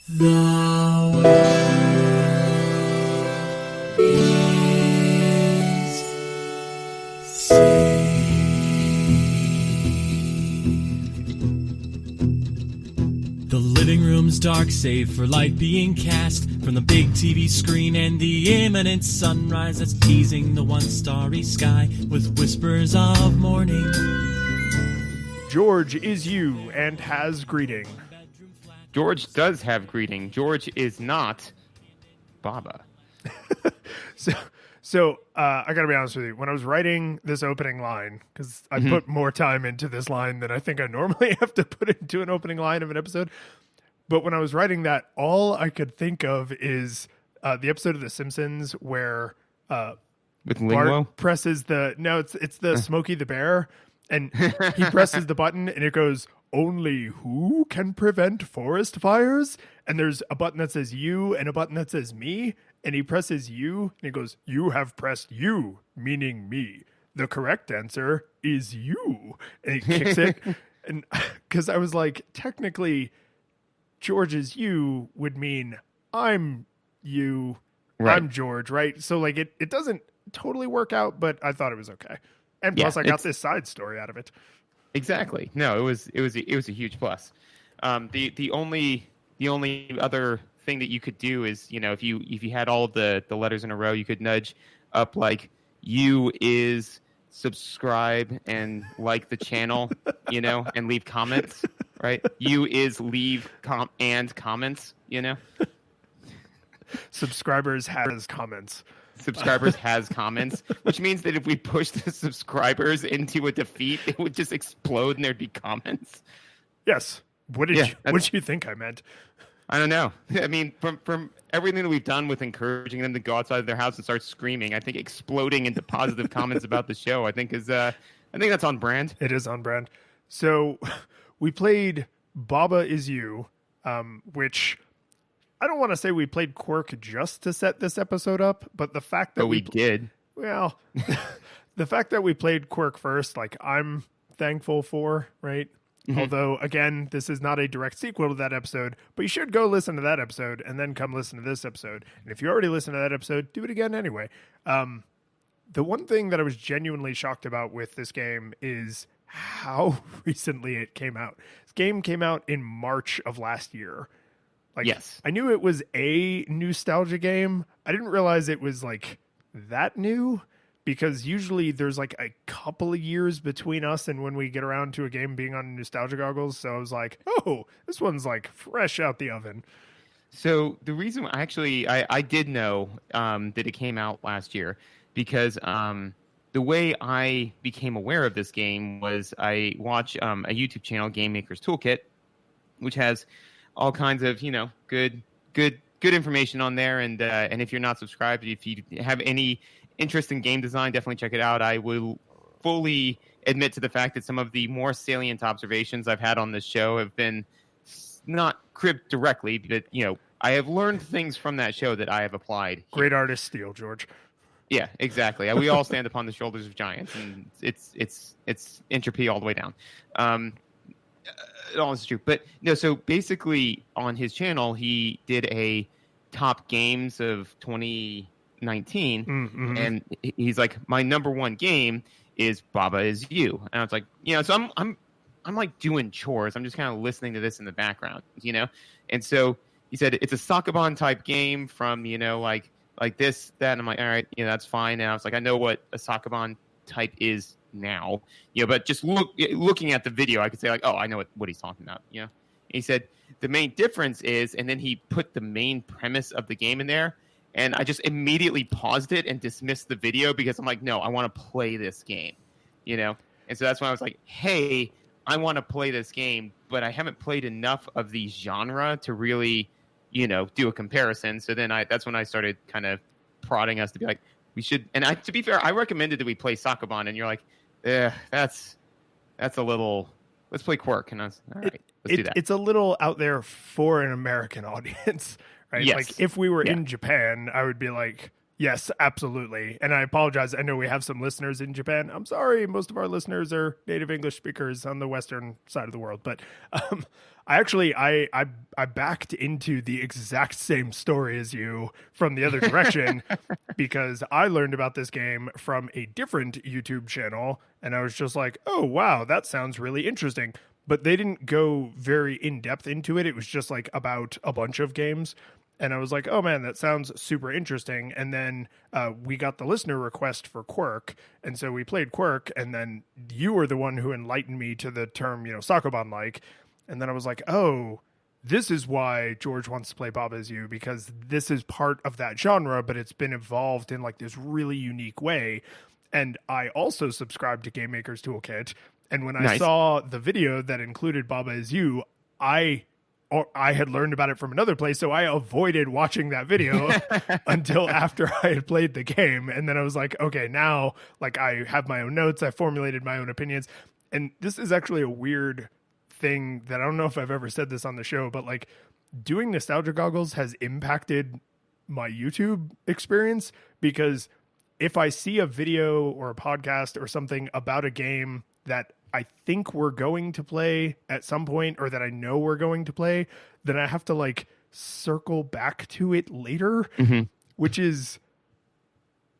The world is saved. The living room's dark, save for light being cast from the big TV screen and the imminent sunrise that's teasing the one starry sky with whispers of morning. George is you and has greeting. George does have greeting. George is not Baba. So I gotta be honest with you. When I was writing this opening line, because I put more time into this line than I think I normally have to put into an opening line of an episode. But when I was writing that, all I could think of is the episode of The Simpsons where With Linguo? Bart presses it's the Smokey the Bear, and he presses the button and it goes, "Only who can prevent forest fires?" And there's a button that says you and a button that says me, and he presses you and he goes, "You have pressed you," meaning me. The correct answer is you. And he kicks it. And because I was like, technically, George's you would mean I'm you, Right. I'm George, right? So like it doesn't totally work out, but I thought it was okay. And plus, I got this side story out of it. Exactly. No, it was a huge plus. The only other thing that you could do is, if you had all of the letters in a row, you could nudge up like you is subscribe and like the channel, and leave comments, right? You is leave comments, Subscribers has comments. Subscribers has comments, which means that if we push the subscribers into a defeat, it would just explode and there'd be comments. Yes. What did you think I meant? I don't know. I mean, from everything that we've done with encouraging them to go outside of their house and start screaming, I think exploding into positive comments about the show, I think that's on brand. It is on brand. So we played Baba Is You, which I don't want to say we played Quirk just to set this episode up, but the fact that we did. Well, the fact that we played Quirk first, like, I'm thankful for, right? Mm-hmm. Although, again, this is not a direct sequel to that episode, but you should go listen to that episode and then come listen to this episode. And if you already listened to that episode, do it again anyway. The one thing that I was genuinely shocked about with this game is how recently it came out. This game came out in March of last year. Like, yes. I knew it was a NEWstalgia game. I didn't realize it was like that new, because usually there's like a couple of years between us and when we get around to a game being on Nostalgia Goggles. So I was like, oh, this one's like fresh out the oven. So the reason I did know that it came out last year because the way I became aware of this game was I watch a YouTube channel, Game Maker's Toolkit, which has all kinds of, good information on there. And if you're not subscribed, if you have any interest in game design, definitely check it out. I will fully admit to the fact that some of the more salient observations I've had on this show have been not cribbed directly, but, I have learned things from that show that I have applied here. Great artist steal, George. Yeah, exactly. We all stand upon the shoulders of giants, and it's entropy all the way down. All is true, but no. So basically, on his channel, he did a top games of 2019, and he's like, my number one game is Baba Is You, and I was like, so I'm like doing chores. I'm just kind of listening to this in the background, and so he said it's a Sakabon type game from like this, that, and I'm like, all right, that's fine. And I was like, I know what a Sakabon type is now, but just looking at the video, I could say like, oh, I know what he's talking about, And he said the main difference is, and then he put the main premise of the game in there, and I just immediately paused it and dismissed the video because I'm like, no, I want to play this game, and so that's when I was like, hey, I want to play this game, but I haven't played enough of the genre to really, do a comparison. So then that's when I started kind of prodding us to be like, we should, and to be fair, I recommended that we play Sakabon, and you're like, that's a little, let's play Quirk. And I was, all right, let's do that. It's a little out there for an American audience, right? Yes. Like, if we were in Japan, I would be like, Yes, absolutely. And I apologize. I know we have some listeners in Japan. I'm sorry. Most of our listeners are native English speakers on the western side of the world. But I actually I backed into the exact same story as you from the other direction because I learned about this game from a different YouTube channel, and I was just like, "Oh, wow, that sounds really interesting." But they didn't go very in depth into it. It was just like about a bunch of games. And I was like, oh man, that sounds super interesting. And then we got the listener request for Quirk. And so we played Quirk. And then you were the one who enlightened me to the term, Sakoban like. And then I was like, oh, this is why George wants to play Baba Is You, because this is part of that genre, but it's been evolved in like this really unique way. And I also subscribed to Game Maker's Toolkit. And when I saw the video that included Baba Is You, I had learned about it from another place, so I avoided watching that video until after I had played the game. And then I was like, okay, now like I have my own notes, I formulated my own opinions. And this is actually a weird thing that I don't know if I've ever said this on the show, but like doing Nostalgia Goggles has impacted my YouTube experience, because if I see a video or a podcast or something about a game that I think we're going to play at some point, or that I know we're going to play, then I have to like circle back to it later, which is,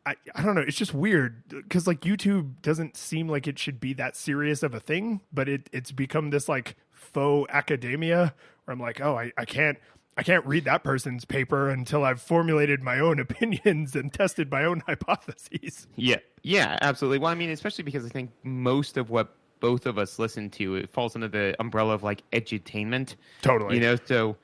I don't know. It's just weird because like YouTube doesn't seem like it should be that serious of a thing, but it's become this like faux academia where I'm like, oh, I can't read that person's paper until I've formulated my own opinions and tested my own hypotheses. Yeah, absolutely. Well, I mean, especially because I think most of what both of us listen to, it falls under the umbrella of like edutainment. Totally. So,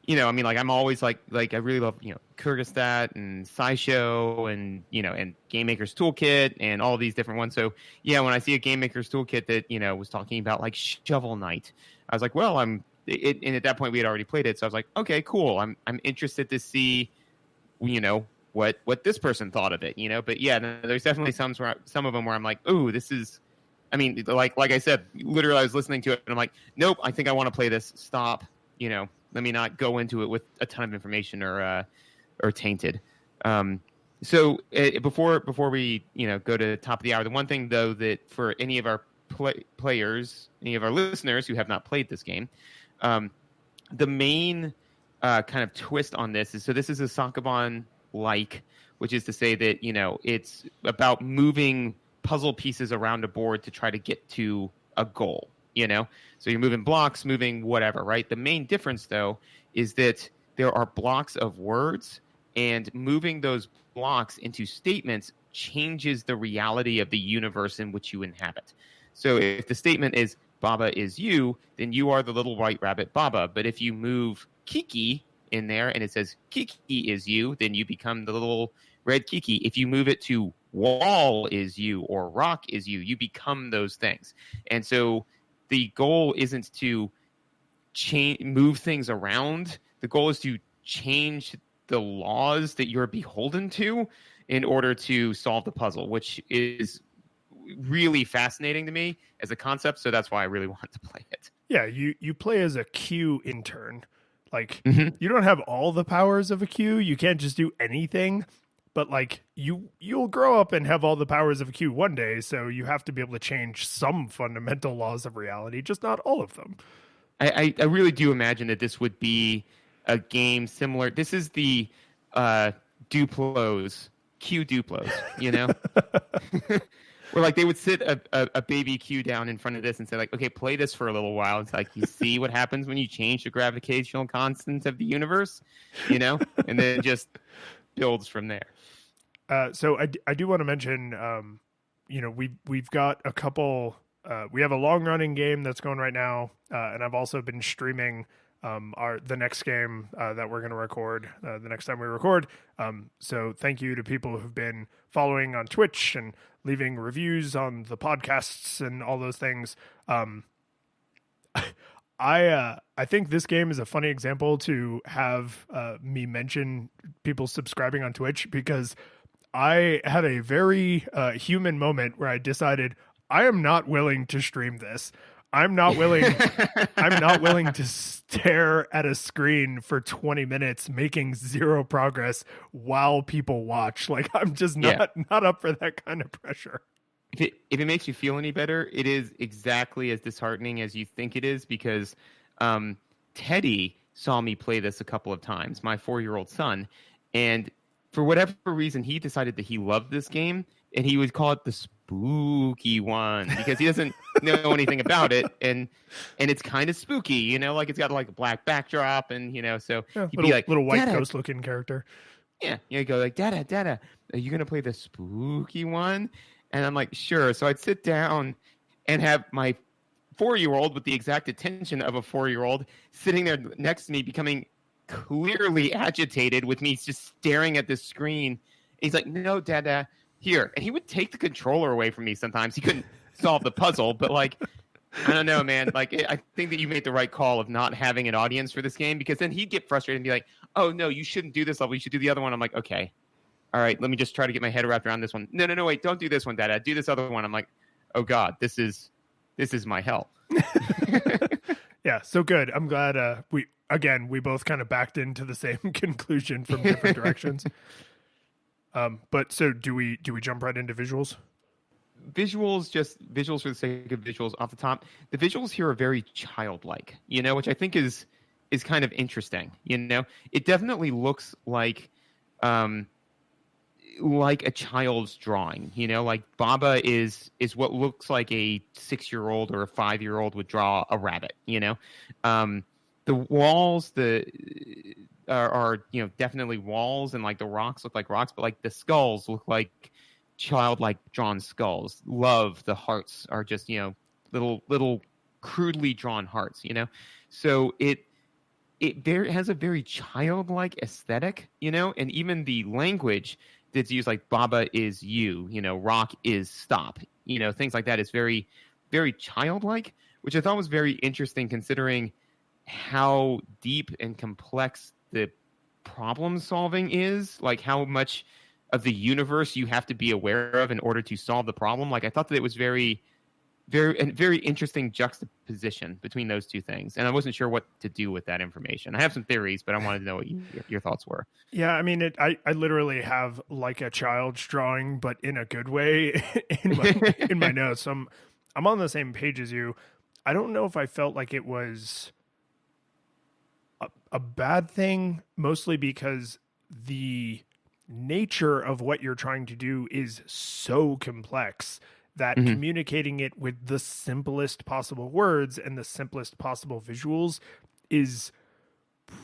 I mean, like I'm always like I really love, Kyrgyzstat and SciShow and, and Game Maker's Toolkit and all these different ones. So yeah, when I see a Game Maker's Toolkit that, was talking about like Shovel Knight, I was like, well, and at that point we had already played it. So I was like, okay, cool. I'm interested to see, what this person thought of it, but yeah, there's definitely some of them where I'm like, oh, this is, I mean, like I said, literally I was listening to it and I'm like, nope, I think I want to play this. Stop, let me not go into it with a ton of information or tainted. So before we, go to the top of the hour, the one thing though, that for any of our players, any of our listeners who have not played this game, the main kind of twist on this is, so this is a Sokoban like, which is to say that, it's about moving puzzle pieces around a board to try to get to a goal, so you're moving blocks, moving whatever, right? The main difference though is that there are blocks of words, and moving those blocks into statements changes the reality of the universe in which you inhabit. So if the statement is Baba is you, then you are the little white rabbit Baba. But if you move Kiki in there and it says Kiki is you, then you become the little red Kiki. If you move it to wall is you or rock is you, you become those things. And so the goal isn't to move things around. The goal is to change the laws that you're beholden to in order to solve the puzzle, which is really fascinating to me as a concept. So that's why I really want to play it. Yeah, you play as a Q intern. Like, you don't have all the powers of a Q. You can't just do anything. But like you'll grow up and have all the powers of a Q one day, so you have to be able to change some fundamental laws of reality, just not all of them. I really do imagine that this would be a game similar. This is the Duplos, Q Duplos, where like they would sit a baby Q down in front of this and say like, okay, play this for a little while. It's like, you see what happens when you change the gravitational constant of the universe, and then just builds from there. So I do want to mention, we've got a couple. We have a long running game that's going right now, and I've also been streaming the next game that we're going to record the next time we record. So thank you to people who've been following on Twitch and leaving reviews on the podcasts and all those things. I think this game is a funny example to have me mention people subscribing on Twitch, because I had a very human moment where I decided I am not willing to stream this. I'm not willing. I'm not willing to stare at a screen for 20 minutes making zero progress while people watch. Like I'm just not up for that kind of pressure. If it makes you feel any better, it is exactly as disheartening as you think it is because Teddy saw me play this a couple of times, my 4-year-old son, and for whatever reason, he decided that he loved this game, and he would call it the spooky one because he doesn't know anything about it, and it's kind of spooky, you know, like it's got like a black backdrop, and you know, so Yeah, he'd be like, little white Dada, ghost looking character. yeah, you go like, Dada, are you gonna play the spooky one? And I'm like, sure. So I'd sit down and have my 4-year-old with the exact attention of a 4-year-old sitting there next to me, becoming clearly agitated with me just staring at this screen. And he's like, no, Dada, here. And he would take the controller away from me sometimes. He couldn't solve the puzzle, but like, I don't know, man. Like, I think that you made the right call of not having an audience for this game because then he'd get frustrated and be like, oh, no, you shouldn't do this level. You should do the other one. I'm like, okay. All right, let me just try to get my head wrapped around this one. No, wait, don't do this one, Dada. Do this other one. I'm like, oh, God, this is my hell. Yeah, so good. I'm glad we both kind of backed into the same conclusion from different directions. But so do we jump right into visuals? Visuals for the sake of visuals off the top. The visuals here are very childlike, you know, which I think is kind of interesting. You know, it definitely looks like a child's drawing, you know, like Baba is what looks like a 6-year-old or a 5-year-old would draw a rabbit, you know. The walls are you know, definitely walls, and like the rocks look like rocks, but like the skulls look like childlike drawn skulls. The hearts are just, you know, little crudely drawn hearts, you know. So it has a very childlike aesthetic, you know, and even the language that's used, like Baba is you, you know, rock is stop, you know, things like that is very, very childlike, which I thought was very interesting considering how deep and complex the problem solving is, like how much of the universe you have to be aware of in order to solve the problem. Like I thought that it was very interesting juxtaposition between those two things, and I wasn't sure what to do with that information. I have some theories, but I wanted to know what your thoughts were. Yeah, I mean, I literally have like a child's drawing, but in a good way in my notes. I'm on the same page as you. I don't know if I felt like it was a bad thing, mostly because the nature of what you're trying to do is so complex that communicating it with the simplest possible words and the simplest possible visuals is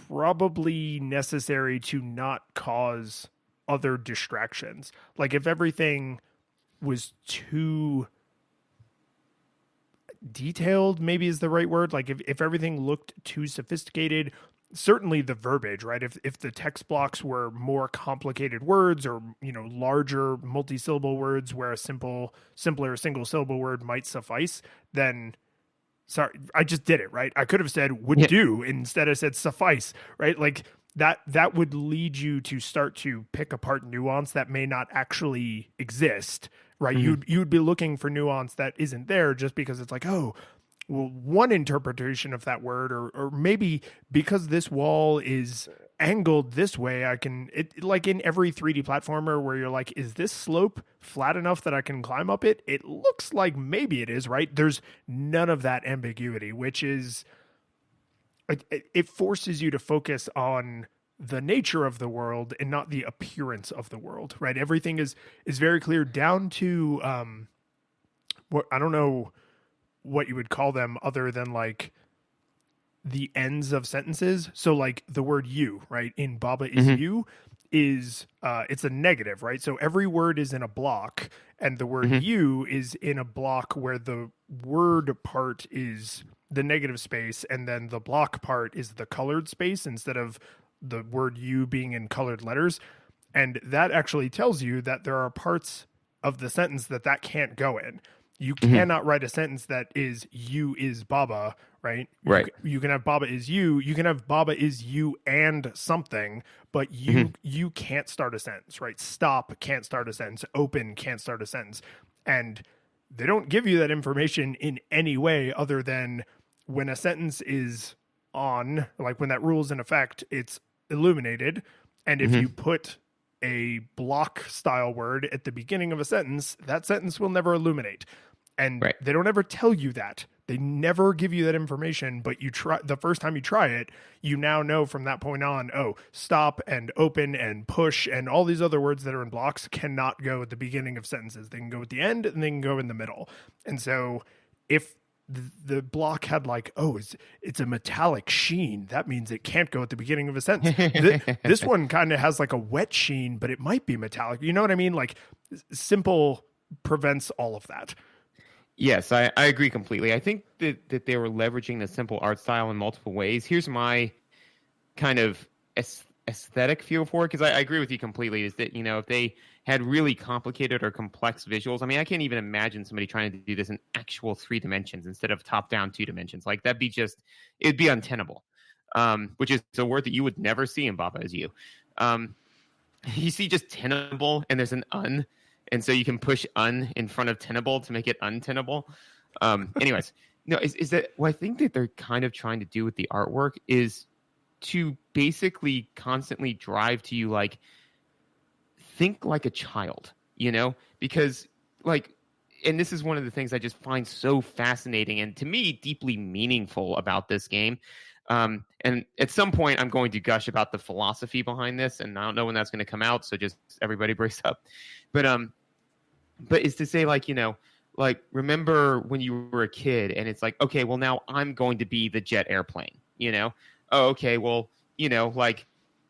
probably necessary to not cause other distractions. Like if everything was too detailed, maybe is the right word. Like if everything looked too sophisticated, certainly the verbiage, right? If the text blocks were more complicated words or, you know, larger multi-syllable words where a simpler single syllable word might suffice, then sorry, I just did it, right? I could have said would do instead I said suffice, right? Like that would lead you to start to pick apart nuance that may not actually exist, right? You'd be looking for nuance that isn't there just because it's like, oh, well, one interpretation of that word, or maybe because this wall is angled this way, I can, it like in every 3D platformer where you're like, is this slope flat enough that I can climb up it? It looks like maybe it is, right? There's none of that ambiguity, which is, it forces you to focus on the nature of the world and not the appearance of the world, right? Everything is very clear down to, what I don't know what you would call them other than like the ends of sentences. So like the word you, right? In Baba is you is it's a negative, right? So every word is in a block, and the word you is in a block where the word part is the negative space, and then the block part is the colored space instead of the word you being in colored letters. And that actually tells you that there are parts of the sentence that can't go in. You cannot write a sentence that is you is Baba, right? Right. You can have Baba is you. You can have Baba is you and something, but you can't start a sentence, right? Stop can't start a sentence. Open can't start a sentence. And they don't give you that information in any way other than when a sentence is on, like when that rule is in effect, it's illuminated. And if Mhm. you put a block style word at the beginning of a sentence, that sentence will never illuminate. And Right. they don't ever tell you that. They never give you that information, but you try the first time you try it, you now know from that point on, oh, stop and open and push and all these other words that are in blocks cannot go at the beginning of sentences. They can go at the end and they can go in the middle. And so if the block had like, oh, it's a metallic sheen, that means it can't go at the beginning of a sentence. This one kind of has like a wet sheen, but it might be metallic. You know what I mean? Like simple prevents all of that. Yes, I agree completely. I think that they were leveraging the simple art style in multiple ways. Here's my kind of aesthetic feel for it, because I agree with you completely, is that, if they had really complicated or complex visuals, I mean, I can't even imagine somebody trying to do this in actual 3 dimensions instead of top-down 2 dimensions. Like, it'd be untenable, which is a word that you would never see in Baba Is You. You see just tenable, and there's an un, and so you can push un in front of tenable to make it untenable. Anyways, no, is that what I think that they're kind of trying to do with the artwork is to basically constantly drive to you, like, think like a child, because, like, and this is one of the things I just find so fascinating and to me deeply meaningful about this game. And at some point I'm going to gush about the philosophy behind this, and I don't know when that's going to come out, so just everybody brace up. But is to say, like, like, remember when you were a kid and it's like, okay, well, now I'm going to be the jet airplane, Oh, okay, well, like,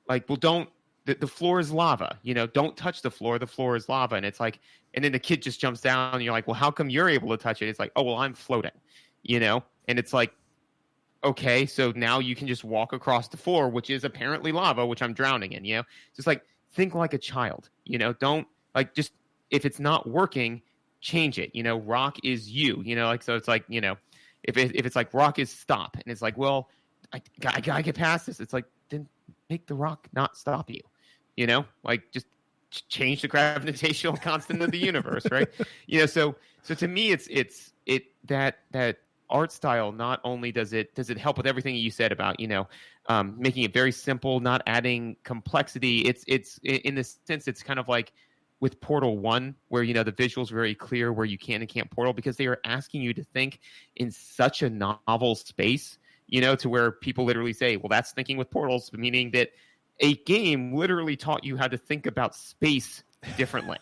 well, don't, the floor is lava, don't touch the floor is lava. And it's like, and then the kid just jumps down and you're like, well, how come you're able to touch it? It's like, oh, well, I'm floating, and it's like, okay, so now you can just walk across the floor, which is apparently lava, which I'm drowning in, just like, think like a child, don't, like, just, if it's not working, change it, rock is you, like, so it's like, if it's like rock is stop, and it's like, well, I gotta get past this. It's like, then make the rock not stop you, like, just change the gravitational constant of the universe, right? So to me, it's that art style. Not only does it help with everything you said about, making it very simple, not adding complexity. It's in this sense, it's kind of like with Portal 1, where, the visuals are very clear where you can and can't portal, because they are asking you to think in such a novel space, to where people literally say, well, that's thinking with portals, meaning that a game literally taught you how to think about space differently,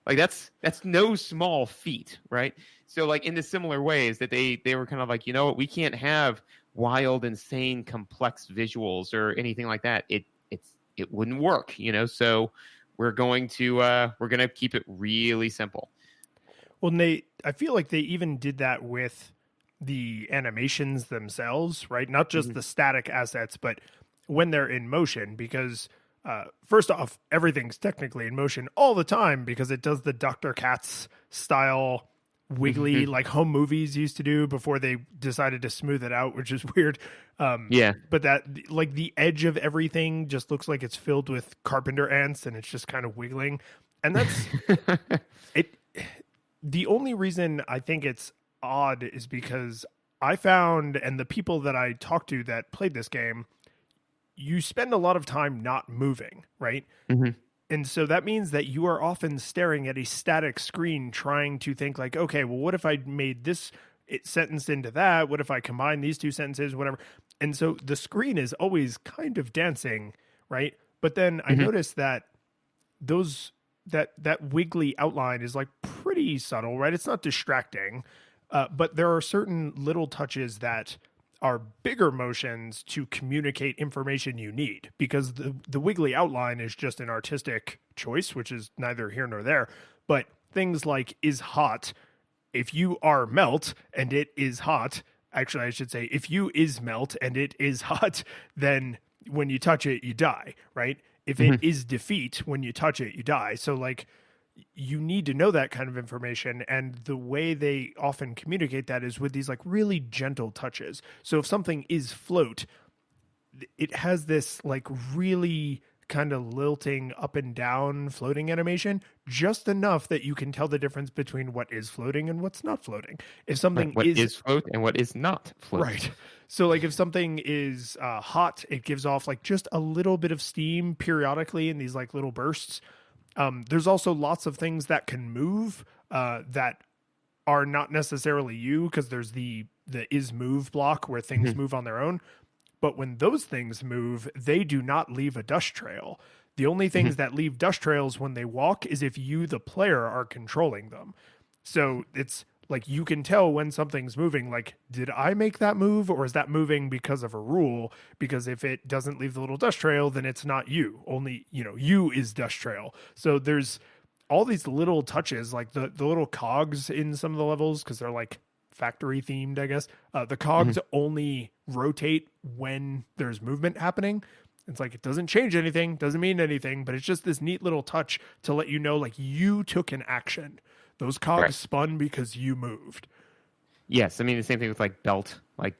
like that's no small feat, right? So, like, in the similar ways that they were kind of like, we can't have wild, insane, complex visuals or anything like that. It wouldn't work, so we're going to keep it really simple. Well, Nate, I feel like they even did that with the animations themselves, right? Not just the static assets, but when they're in motion, because first off, everything's technically in motion all the time because it does the Dr. Katz style wiggly like home movies used to do before they decided to smooth it out, which is weird. Yeah. But that, like, the edge of everything just looks like it's filled with carpenter ants and it's just kind of wiggling. And that's it. The only reason I think it's odd is because I found, and the people that I talked to that played this game, you spend a lot of time not moving, right? Mm-hmm. And so that means that you are often staring at a static screen trying to think, like, okay, well, what if I made this sentence into that? What if I combine these 2 sentences, whatever? And so the screen is always kind of dancing, right? But then I noticed that that wiggly outline is, like, pretty subtle, right? It's not distracting, but there are certain little touches that are bigger motions to communicate information you need, because the wiggly outline is just an artistic choice, which is neither here nor there. But things like is hot, if you are melt and it is hot, actually I should say if you is melt and it is hot, then when you touch it, you die, right? If it is defeat, when you touch it, you die. So, like, you need to know that kind of information, and the way they often communicate that is with these, like, really gentle touches. So if something is float, it has this, like, really kind of lilting up and down floating animation, just enough that you can tell the difference between what is floating and what's not floating. If something What is float and what is not float. right. So like if something is hot, it gives off like just a little bit of steam periodically in these like little bursts. There's also lots of things that can move that are not necessarily you, because there's the is move block where things move on their own. But when those things move, they do not leave a dust trail. The only things that leave dust trails when they walk is if you, the player, are controlling them. So it's like you can tell when something's moving, like, did I make that move, or is that moving because of a rule? Because if it doesn't leave the little dust trail, then it's not you. Only, you is dust trail. So there's all these little touches, like the little cogs in some of the levels, because they're like factory themed, I guess. The cogs only rotate when there's movement happening. It's like, it doesn't change anything, doesn't mean anything, but it's just this neat little touch to let you know, like, you took an action. Those cogs spun because you moved. Yes, I mean the same thing with like belt, like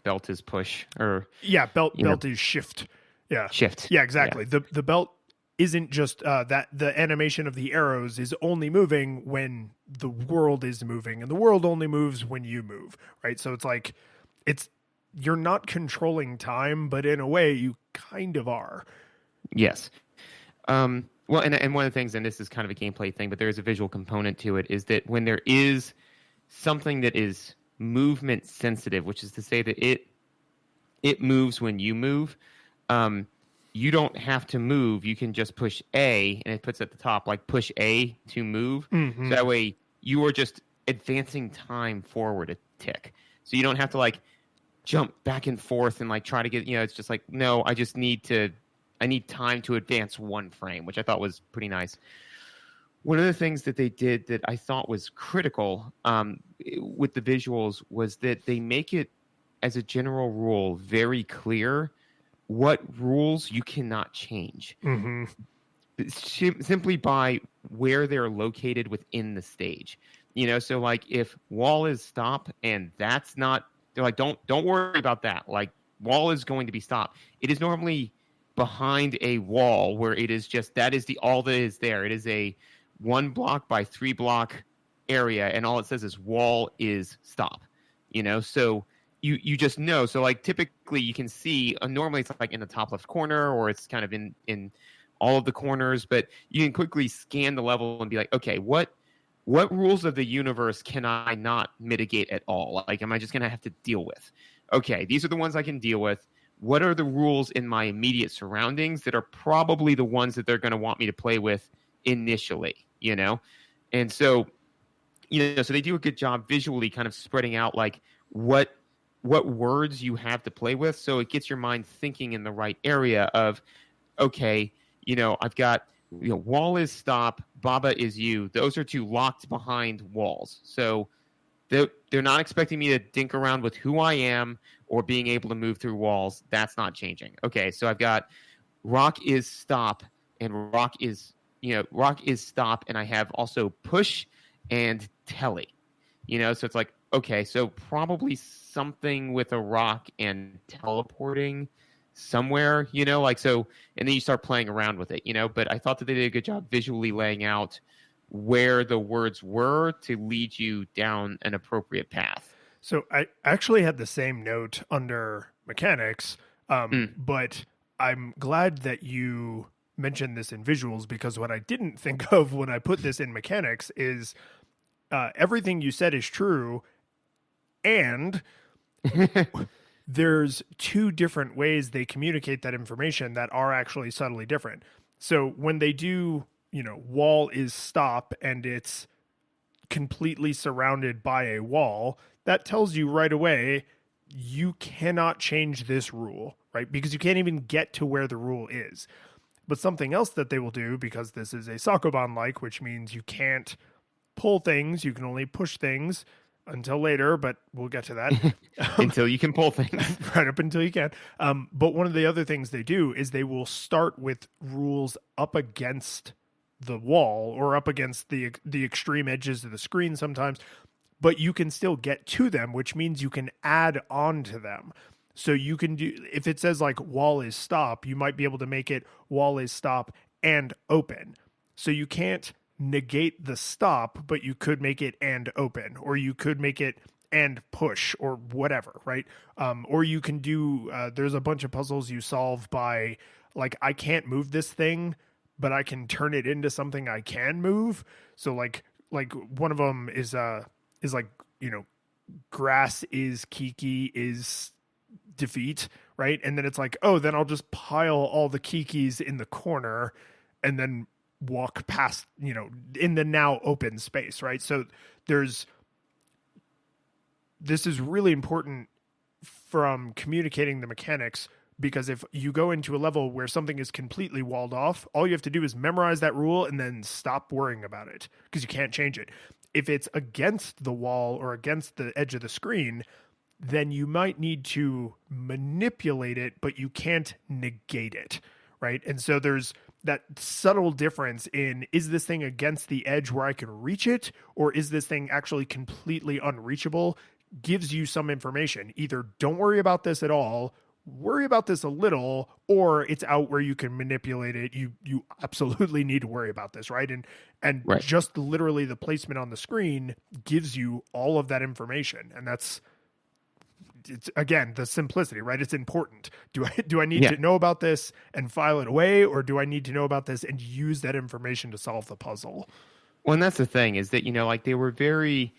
belt is push, or belt is shift. Yeah, shift. Yeah, exactly. Yeah. The belt isn't just that the animation of the arrows is only moving when the world is moving, and the world only moves when you move, right? So it's like you're not controlling time, but in a way you kind of are. Yes. Well, and one of the things, and this is kind of a gameplay thing, but there is a visual component to it, is that when there is something that is movement sensitive, which is to say that it moves when you move, you don't have to move. You can just push A, and it puts at the top, like, push A to move. So that way you are just advancing time forward a tick. So you don't have to, like, jump back and forth and, like, try to get, it's just like, no, I need time to advance one frame, which I thought was pretty nice. One of the things that they did that I thought was critical with the visuals was that they make it, as a general rule, very clear what rules you cannot change. Simply by where they're located within the stage. So like if wall is stop and that's not, they're like, don't worry about that. Like, wall is going to be stop. It is normally behind a wall where it is just, that is all that is there. It is a 1 block by 3 block area, and all it says is wall is stop. So you just know. So like typically you can see, normally it's like in the top left corner, or it's kind of in all of the corners, but you can quickly scan the level and be like, okay, what rules of the universe can I not mitigate at all? Like, am I just going to have to deal with? Okay, these are the ones I can deal with. What are the rules in my immediate surroundings that are probably the ones that they're going to want me to play with initially, And so, so they do a good job visually kind of spreading out like what words you have to play with. So it gets your mind thinking in the right area of, okay, I've got, wall is stop, Baba is you. Those are 2 locked behind walls. So they're not expecting me to dink around with who I am or being able to move through walls. That's not changing. Okay, so I've got rock is stop, and rock is stop, and I have also push and telly. So it's like, okay, so probably something with a rock and teleporting somewhere, like so, and then you start playing around with it, but I thought that they did a good job visually laying out where the words were to lead you down an appropriate path. So I actually had the same note under mechanics, but I'm glad that you mentioned this in visuals, because what I didn't think of when I put this in mechanics is everything you said is true, and there's 2 different ways they communicate that information that are actually subtly different. So when they do, wall is stop and it's completely surrounded by a wall, that tells you right away you cannot change this rule, right? Because you can't even get to where the rule is. But something else that they will do, because this is a Sokoban-like, which means you can't pull things, you can only push things until later, but we'll get to that. Until you can pull things. Right up until you can. But one of the other things they do is they will start with rules up against the wall or up against the extreme edges of the screen sometimes, but you can still get to them, which means you can add on to them. So you can do, if it says like wall is stop, you might be able to make it wall is stop and open. So you can't negate the stop, but you could make it and open, or you could make it and push, or whatever, right? Or you can do, there's a bunch of puzzles you solve by like, I can't move this thing, but I can turn it into something I can move. So like one of them is like, you know, grass is Kiki is defeat, right? And then it's like, oh, then I'll just pile all the Kikis in the corner and then walk past, you know, in the now open space, right? So this is really important from communicating the mechanics, because if you go into a level where something is completely walled off, all you have to do is memorize that rule and then stop worrying about it, because you can't change it. If it's against the wall or against the edge of the screen, then you might need to manipulate it, but you can't negate it, right? And so there's that subtle difference in, is this thing against the edge where I can reach it, or is this thing actually completely unreachable? Gives you some information. Either don't worry about this at all, worry about this a little, or it's out where you can manipulate it. You absolutely need to worry about this, right? And Right. just literally the placement on the screen gives you all of that information. And it's again the simplicity, right? It's important. Do I need Yeah. to know about this and file it away, or do I need to know about this and use that information to solve the puzzle? Well, and that's the thing, is that, you know, like, they were very,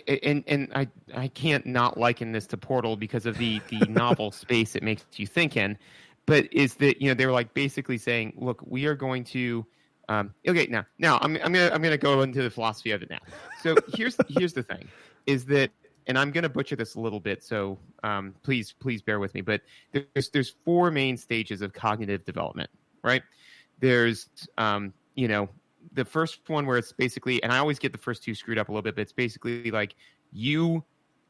and I can't not liken this to Portal because of the novel space it makes you think in, but is that, you know, they were like basically saying, look, we are going to, okay, now I'm gonna go into the philosophy of it now. So here's the thing, is that, and I'm gonna butcher this a little bit, so please bear with me, but there's 4 main stages of cognitive development, right? There's you know, the first one where it's basically, and I always get the first 2 screwed up a little bit, but it's basically like or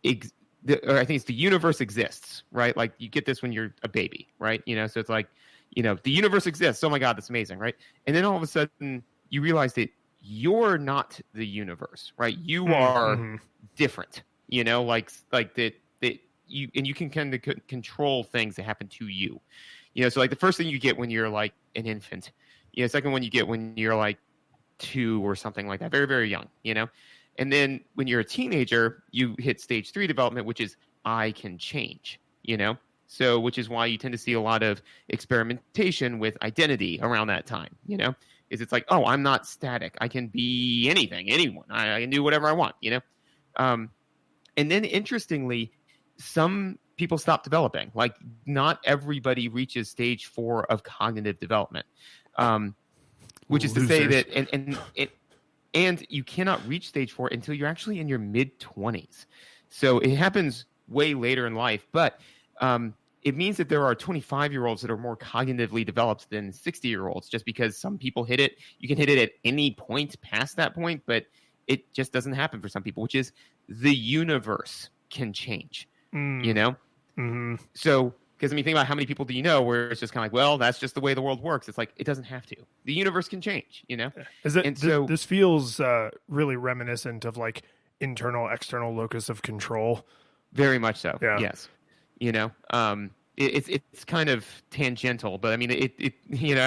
I think it's the universe exists, right? Like, you get this when you're a baby, right? You know, so it's like, you know, the universe exists. Oh my God, that's amazing, right? And then all of a sudden you realize that you're not the universe, right? You are different, you know, like that you can kind of control things that happen to you. You know, so like the first thing you get when you're like an infant, you know, second one you get when you're like 2 or something like that, very, very young, you know? And then when you're a teenager, you hit stage 3 development, which is I can change, you know? So, which is why you tend to see a lot of experimentation with identity around that time, you know? Is it's like, oh, I'm not static. I can be anything, anyone. I can do whatever I want, you know? And then interestingly, some people stop developing. Like, not everybody reaches stage 4 of cognitive development. Which is to say that, and you cannot reach stage 4 until you're actually in your mid-20s. So it happens way later in life, but it means that there are 25-year-olds that are more cognitively developed than 60-year-olds, just because some people hit it. You can hit it at any point past that point, but it just doesn't happen for some people, which is the universe can change, you know? Mm-hmm. So, because I mean, think about how many people do you know where it's just kind of like, well, that's just the way the world works. It's like, it doesn't have to. The universe can change, you know? This feels really reminiscent of like internal, external locus of control. Very much so. Yeah. Yes. You know, it's kind of tangential, but I mean, it you know,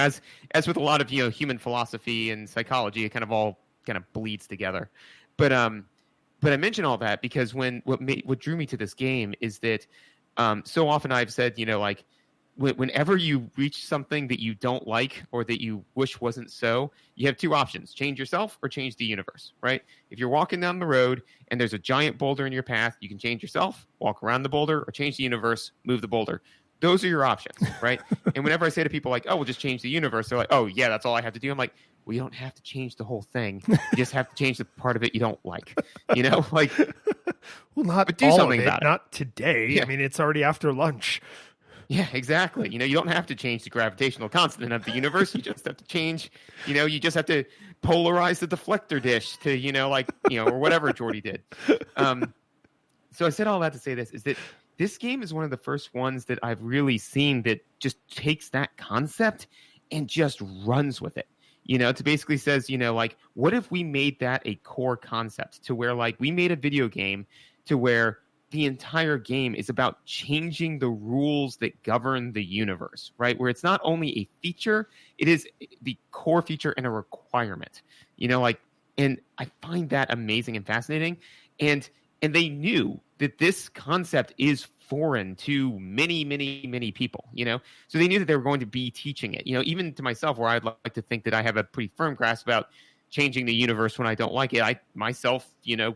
as with a lot of, you know, human philosophy and psychology, it kind of all kind of bleeds together. But I mention all that because what drew me to this game is that so often I've said, you know, like whenever you reach something that you don't like or that you wish wasn't so, you have 2 options: change yourself or change the universe, right? If you're walking down the road and there's a giant boulder in your path, you can change yourself, walk around the boulder, or change the universe, move the boulder. Those are your options, right? And whenever I say to people like, oh, we'll just change the universe, they're like, oh, yeah, that's all I have to do. I'm like, well, you don't have to change the whole thing. You just have to change the part of it you don't like, you know? Like, well, not but do all something of it, about it. not today. Yeah. I mean, it's already after lunch. Yeah, exactly. You know, you don't have to change the gravitational constant of the universe. You just have to change, you know, you just have to polarize the deflector dish to, you know, like, you know, or whatever Jordy did. So I said all that to say this, is that this game is one of the first ones that I've really seen that just takes that concept and just runs with it. You know, to basically says, you know, like, what if we made that a core concept to where, like, we made a video game to where the entire game is about changing the rules that govern the universe, right? Where it's not only a feature, it is the core feature and a requirement. And I find that amazing and fascinating. And they knew that this concept is foreign to many, many, many people, So they knew that they were going to be teaching it, even to myself, where I'd like to think that I have a pretty firm grasp about changing the universe when I don't like it. I myself,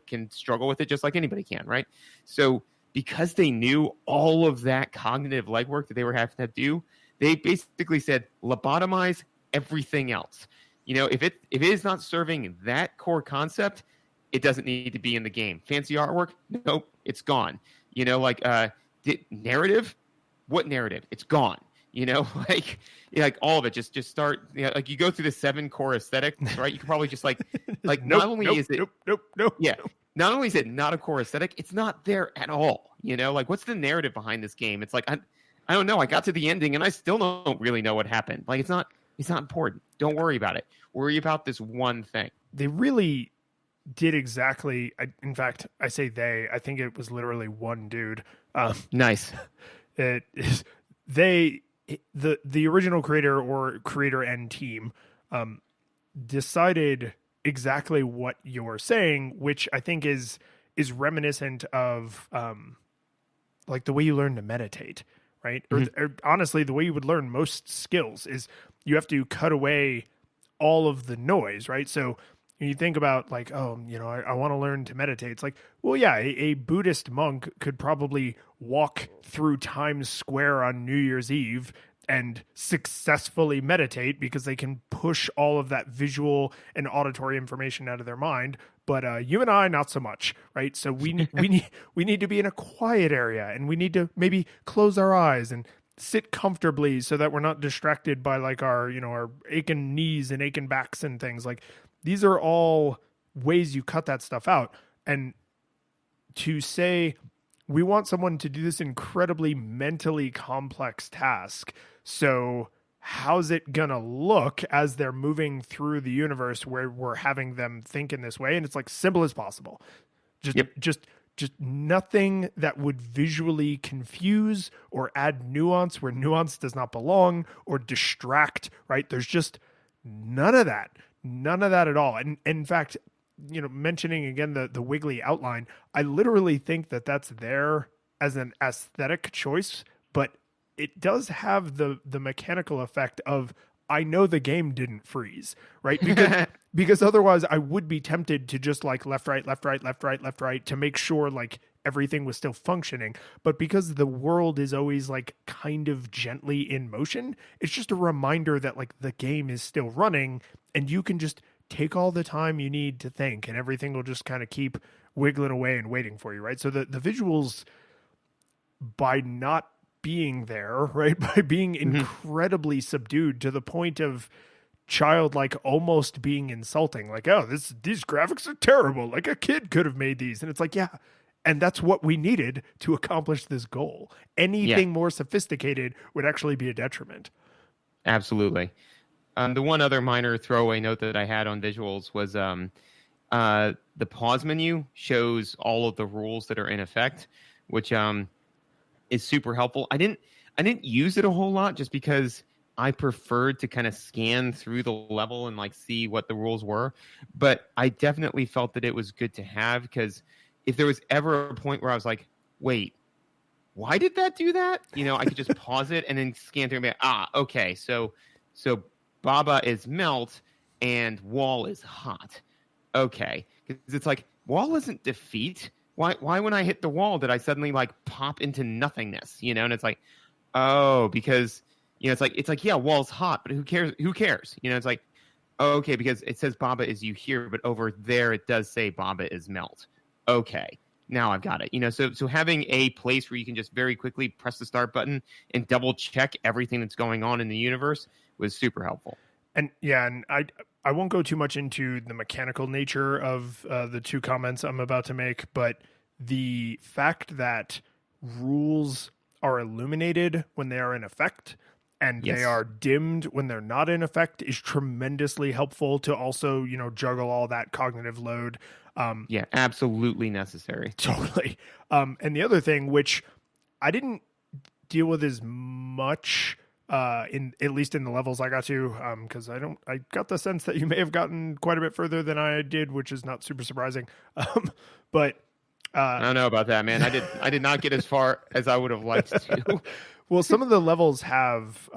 can struggle with it just like anybody can, right? So because they knew all of that cognitive legwork that they were having to do, they basically said, lobotomize everything else. If it is not serving that core concept, it doesn't need to be in the game. Fancy artwork? Nope, it's gone. Narrative? What narrative? It's gone. Like all of it. Just start. Like you go through the 7 core aesthetic, right? You can probably just like nope, not only is it nope. Yeah, not only is it not a core aesthetic, it's not there at all. Like what's the narrative behind this game? It's like I don't know. I got to the ending and I still don't really know what happened. Like it's not important. Don't worry about it. Worry about this one thing. They really did exactly. In fact, I say I think it was literally one dude. Nice. It is the original creator and team decided exactly what you're saying, which I think is reminiscent of like the way you learn to meditate, right? Mm-hmm. Or honestly, the way you would learn most skills is you have to cut away all of the noise, right? So you think about like, oh, I want to learn to meditate. It's like, well, yeah, a Buddhist monk could probably walk through Times Square on New Year's Eve and successfully meditate because they can push all of that visual and auditory information out of their mind. But you and I, not so much, right? So we need to be in a quiet area, and we need to maybe close our eyes and sit comfortably so that we're not distracted by like our aching knees and aching backs and things. Like these are all ways you cut that stuff out. And to say we want someone to do this incredibly mentally complex task, so how's it gonna look as they're moving through the universe where we're having them think in this way? And it's like simple as possible. Just nothing that would visually confuse or add nuance where nuance does not belong or distract, right? There's just none of that at all. And in fact, mentioning again the wiggly outline, I literally think that that's there as an aesthetic choice, but it does have the mechanical effect of, I know the game didn't freeze, right? Because otherwise I would be tempted to just like left, right to make sure like everything was still functioning. But because the world is always like kind of gently in motion, it's just a reminder that like the game is still running and you can just take all the time you need to think and everything will just kind of keep wiggling away and waiting for you, right? So the visuals, by not being there, right, by being incredibly subdued to the point of childlike almost being insulting, like, oh, these graphics are terrible, like a kid could have made these. And it's like, yeah, and that's what we needed to accomplish this goal. Anything more sophisticated would actually be a detriment. Absolutely. The one other minor throwaway note that I had on visuals was the pause menu shows all of the rules that are in effect, which is super helpful. I didn't use it a whole lot just because I preferred to kind of scan through the level and like see what the rules were. But I definitely felt that it was good to have, because if there was ever a point where I was like, wait, why did that do that? I could just pause it and then scan through and be like, okay, so Baba is melt and wall is hot. Okay. Because it's like, wall isn't defeat. Why when I hit the wall did I suddenly like pop into nothingness? And it's like, oh, because it's like yeah, wall's hot, but who cares? It's like, oh, okay, because it says Baba is you here, but over there it does say Baba is melt. Okay, now I've got it. So having a place where you can just very quickly press the start button and double check everything that's going on in the universe was super helpful. And yeah, and I won't go too much into the mechanical nature of the two comments I'm about to make, but the fact that rules are illuminated when they are in effect and they are dimmed when they're not in effect is tremendously helpful to also, juggle all that cognitive load. Yeah, absolutely necessary. Totally. And the other thing, which I didn't deal with as much in at least in the levels I got to, because I got the sense that you may have gotten quite a bit further than I did, which is not super surprising. But I don't know about that, man. I did not get as far as I would have liked to. well, some of the levels have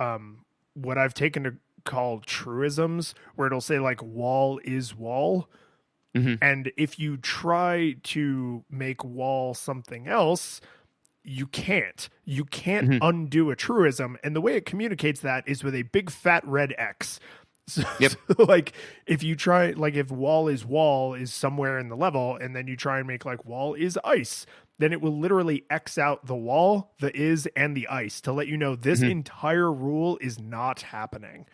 what I've taken to call truisms, where it'll say like wall is wall. Mm-hmm. And if you try to make wall something else, you can't. You can't undo a truism. And the way it communicates that is with a big fat red X. So, Yep. so, like if you try, like if wall is somewhere in the level, and then you try and make like wall is ice, then it will literally X out the wall, the is, and the ice to let you know this entire rule is not happening.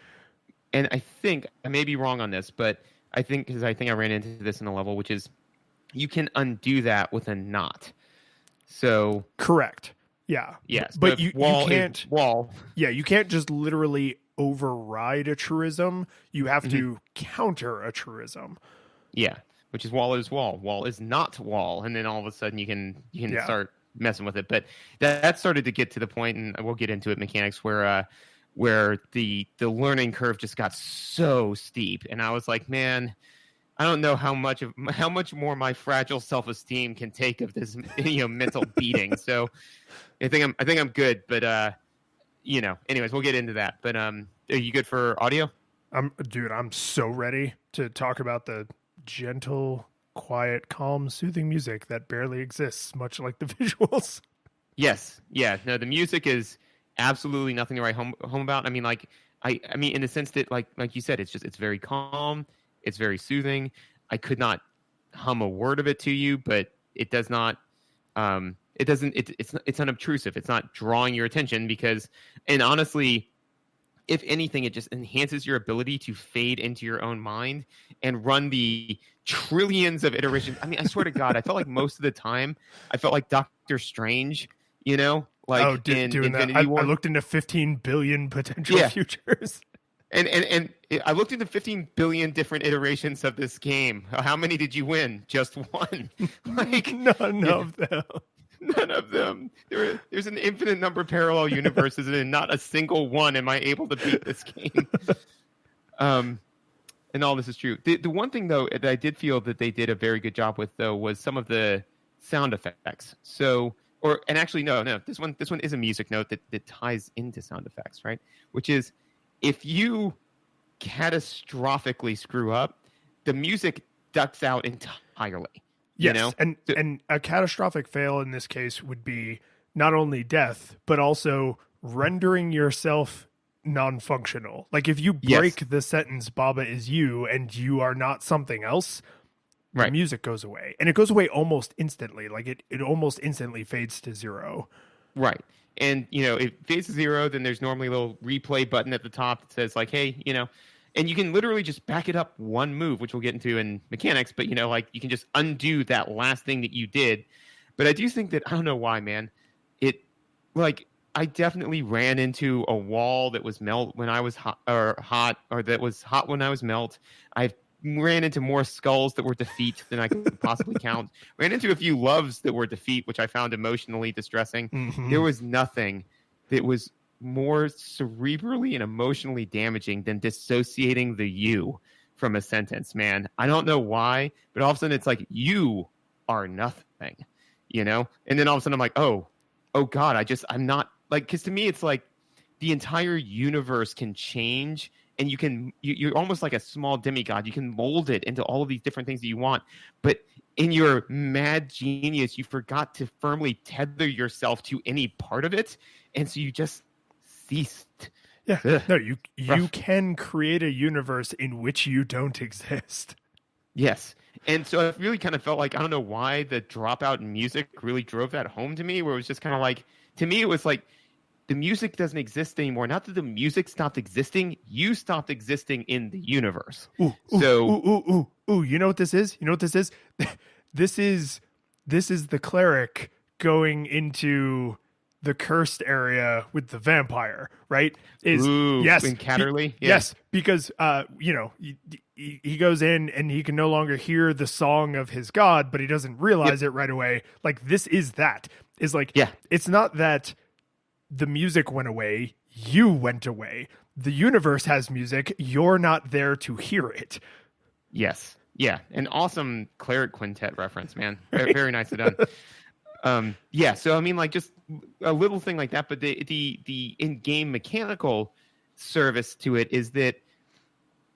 And I think I may be wrong on this, but I think I ran into this in a level, which is you can undo that with a not. So correct. Yeah. Yes. But you can't wall. Yeah, you can't just literally override a truism. You have to counter a truism. Yeah. Which is wall is wall. Wall is not wall. And then all of a sudden you can start messing with it. But that started to get to the point, and we'll get into it, mechanics where the learning curve just got so steep, and I was like, man, I don't know how much more my fragile self-esteem can take of this mental beating. So I think I'm good, but anyways, we'll get into that. But are you good for audio? I'm so ready to talk about the gentle, quiet, calm, soothing music that barely exists, much like the visuals. Yes. Yeah. No, the music is absolutely nothing to write home about. I mean, I mean, in the sense that, like you said, it's very calm, it's very soothing. I could not hum a word of it to you, but it does not. It's unobtrusive. It's not drawing your attention and honestly, if anything, it just enhances your ability to fade into your own mind and run the trillions of iterations. I mean, I swear to God, I felt like most of the time, I felt like Doctor Strange. Like doing Infinity that. War. I looked into 15 billion potential futures. And I looked into 15 billion different iterations of this game. How many did you win? Just one. Like none of them. None of them. There's an infinite number of parallel universes, and not a single one am I able to beat this game. And all this is true. The one thing, though, that I did feel that they did a very good job with, though, was some of the sound effects. Actually, no. This one is a music note that ties into sound effects, right? Which is, if you catastrophically screw up, the music ducks out entirely. Yes, and a catastrophic fail in this case would be not only death, but also rendering yourself non-functional. Like if you break the sentence "Baba is you" and you are not something else, the music goes away, and it goes away almost instantly. Like it almost instantly fades to zero. Right. And it fades to zero. Then there's normally a little replay button at the top that says like, hey, and you can literally just back it up one move, which we'll get into in mechanics. But like you can just undo that last thing that you did. But I do think that, I don't know why, man. I definitely ran into a wall that was melt when I was hot, or that was hot when I was melt. I ran into more skulls that were defeat than I could possibly count. Ran into a few loves that were defeat, which I found emotionally distressing. Mm-hmm. There was nothing that was more cerebrally and emotionally damaging than dissociating the you from a sentence, man. I don't know why, but all of a sudden it's like, you are nothing, and then all of a sudden I'm like, oh God, I'm not, like, because to me it's like the entire universe can change, and you're almost like a small demigod. You can mold it into all of these different things that you want, but in your mad genius, you forgot to firmly tether yourself to any part of it, and so you just ceased. Yeah. Ugh. No, you can create a universe in which you don't exist. Yes. And so I really kind of felt like, I don't know why the dropout in music really drove that home to me, where it was just kind of like, to me, it was like, the music doesn't exist anymore. Not that the music stopped existing, you stopped existing in the universe. You know what this is? This is the cleric going into the cursed area with the vampire, right? Yes, in Catterley. Yes, because he goes in and he can no longer hear the song of his god, but he doesn't realize it right away. Like, this is that. Is like, Yeah. it's not that the music went away, you went away. The universe has music, you're not there to hear it. Yes. Yeah. An awesome claret quintet reference, man. Very nicely done. Yeah. So I mean, like, just a little thing like that, but the in-game mechanical service to it is that,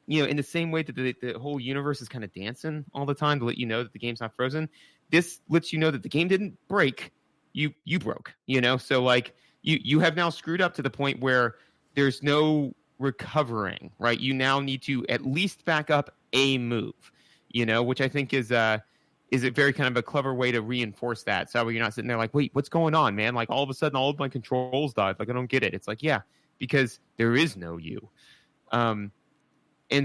you know, in the same way that the whole universe is kind of dancing all the time to let you know that the game's not frozen, this lets you know that the game didn't break, you broke, you know? So like you have now screwed up to the point where there's no recovering, right? You now need to at least back up a move, you know, which I think is a very kind of a clever way to reinforce that. So you're not sitting there like, wait, what's going on, man? Like all of a sudden all of my controls died. Like, I don't get it. It's like, yeah, because there is no you. And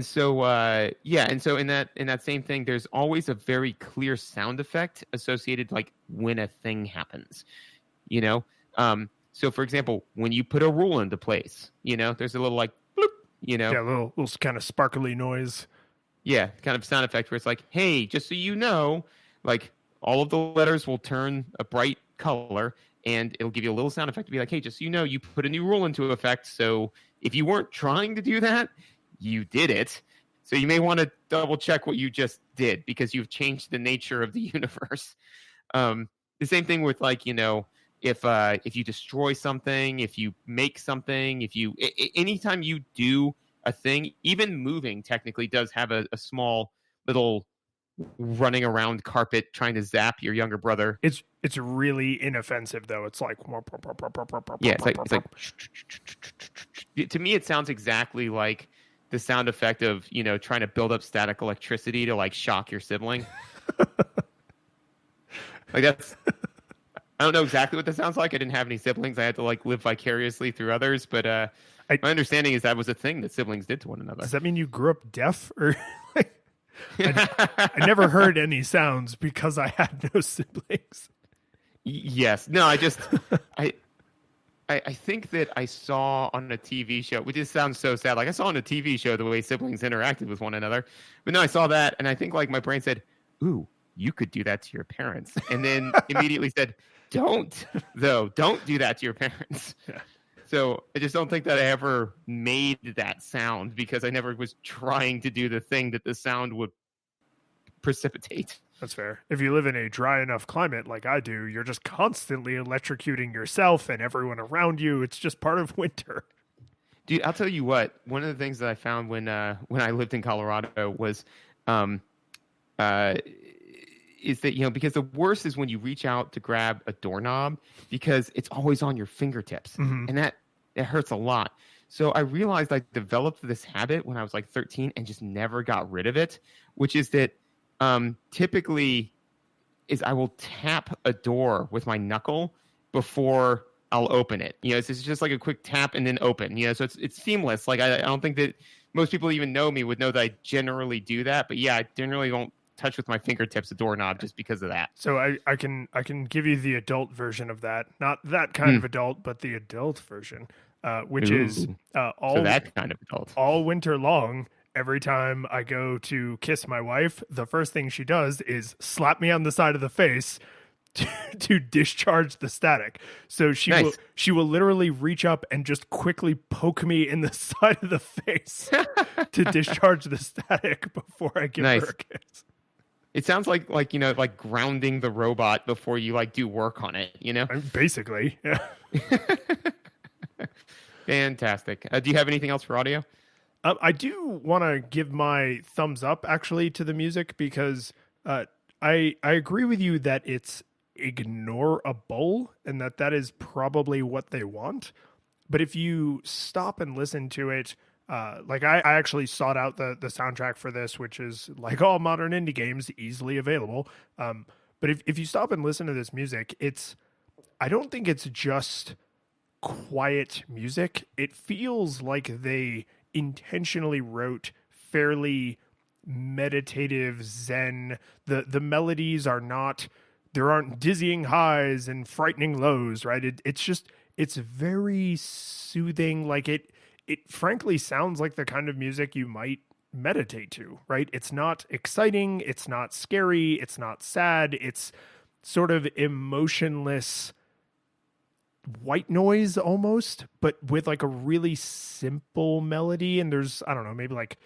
so in that same thing, there's always a very clear sound effect associated, like when a thing happens, you know? So for example, when you put a rule into place, you know, there's a little like, bloop, you know? Yeah, a little kind of sparkly noise. Yeah, kind of sound effect where it's like, hey, just so you know, like all of the letters will turn a bright color and it'll give you a little sound effect to be like, hey, just so you know, you put a new rule into effect. So if you weren't trying to do that, you did it. So you may want to double check what you just did because you've changed the nature of the universe. The same thing with, like, you know, if you destroy something, if you make something, anytime you do a thing, even moving technically does have a small little running around carpet trying to zap your younger brother. It's really inoffensive though. It's like, yeah, it's like to me it sounds exactly like the sound effect of, you know, trying to build up static electricity to like shock your sibling. Like that's, I don't know exactly what that sounds like. I didn't have any siblings. I had to like live vicariously through others, but my understanding is that was a thing that siblings did to one another. Does that mean you grew up deaf, or like, I never heard any sounds because I had no siblings? Yes. No, I think that I saw on a TV show, which just sounds so sad. Like I saw on a TV show the way siblings interacted with one another. But no, I saw that and I think like my brain said, ooh, you could do that to your parents. And then immediately said, don't do that to your parents. Yeah. So I just don't think that I ever made that sound because I never was trying to do the thing that the sound would precipitate. That's fair. If you live in a dry enough climate like I do, you're just constantly electrocuting yourself and everyone around you. It's just part of winter. Dude, I'll tell you what. One of the things that I found when I lived in Colorado was, is that, you know, because the worst is when you reach out to grab a doorknob because it's always on your fingertips, and that hurts a lot. So I realized I developed this habit when I was like 13 and just never got rid of it, which is that typically is I will tap a door with my knuckle before I'll open it. You know, it's just like a quick tap and then open, you know, so it's seamless. Like I don't think that most people even know me would know that I generally do that, but yeah, I generally don't touch with my fingertips a doorknob just because of that. So I can give you the adult version of that. Not that kind of adult, but the adult version, which is so that kind of adult. All winter long. Every time I go to kiss my wife, the first thing she does is slap me on the side of the face to discharge the static. So she will literally reach up and just quickly poke me in the side of the face to discharge the static before I give her a kiss. It sounds like you know, like grounding the robot before you like do work on it, you know? Basically, yeah. Fantastic. Do you have anything else for audio? I do want to give my thumbs up actually to the music because I agree with you that it's ignorable and that is probably what they want. But if you stop and listen to it, like I actually sought out the soundtrack for this, which is like all modern indie games, easily available. But if you stop and listen to this music, I don't think it's just quiet music. It feels like they intentionally wrote fairly meditative Zen. The melodies there aren't dizzying highs and frightening lows, right? It's very soothing. Like it frankly sounds like the kind of music you might meditate to, right? It's not exciting, it's not scary, it's not sad, it's sort of emotionless white noise almost, but with like a really simple melody. And there's, I don't know, maybe like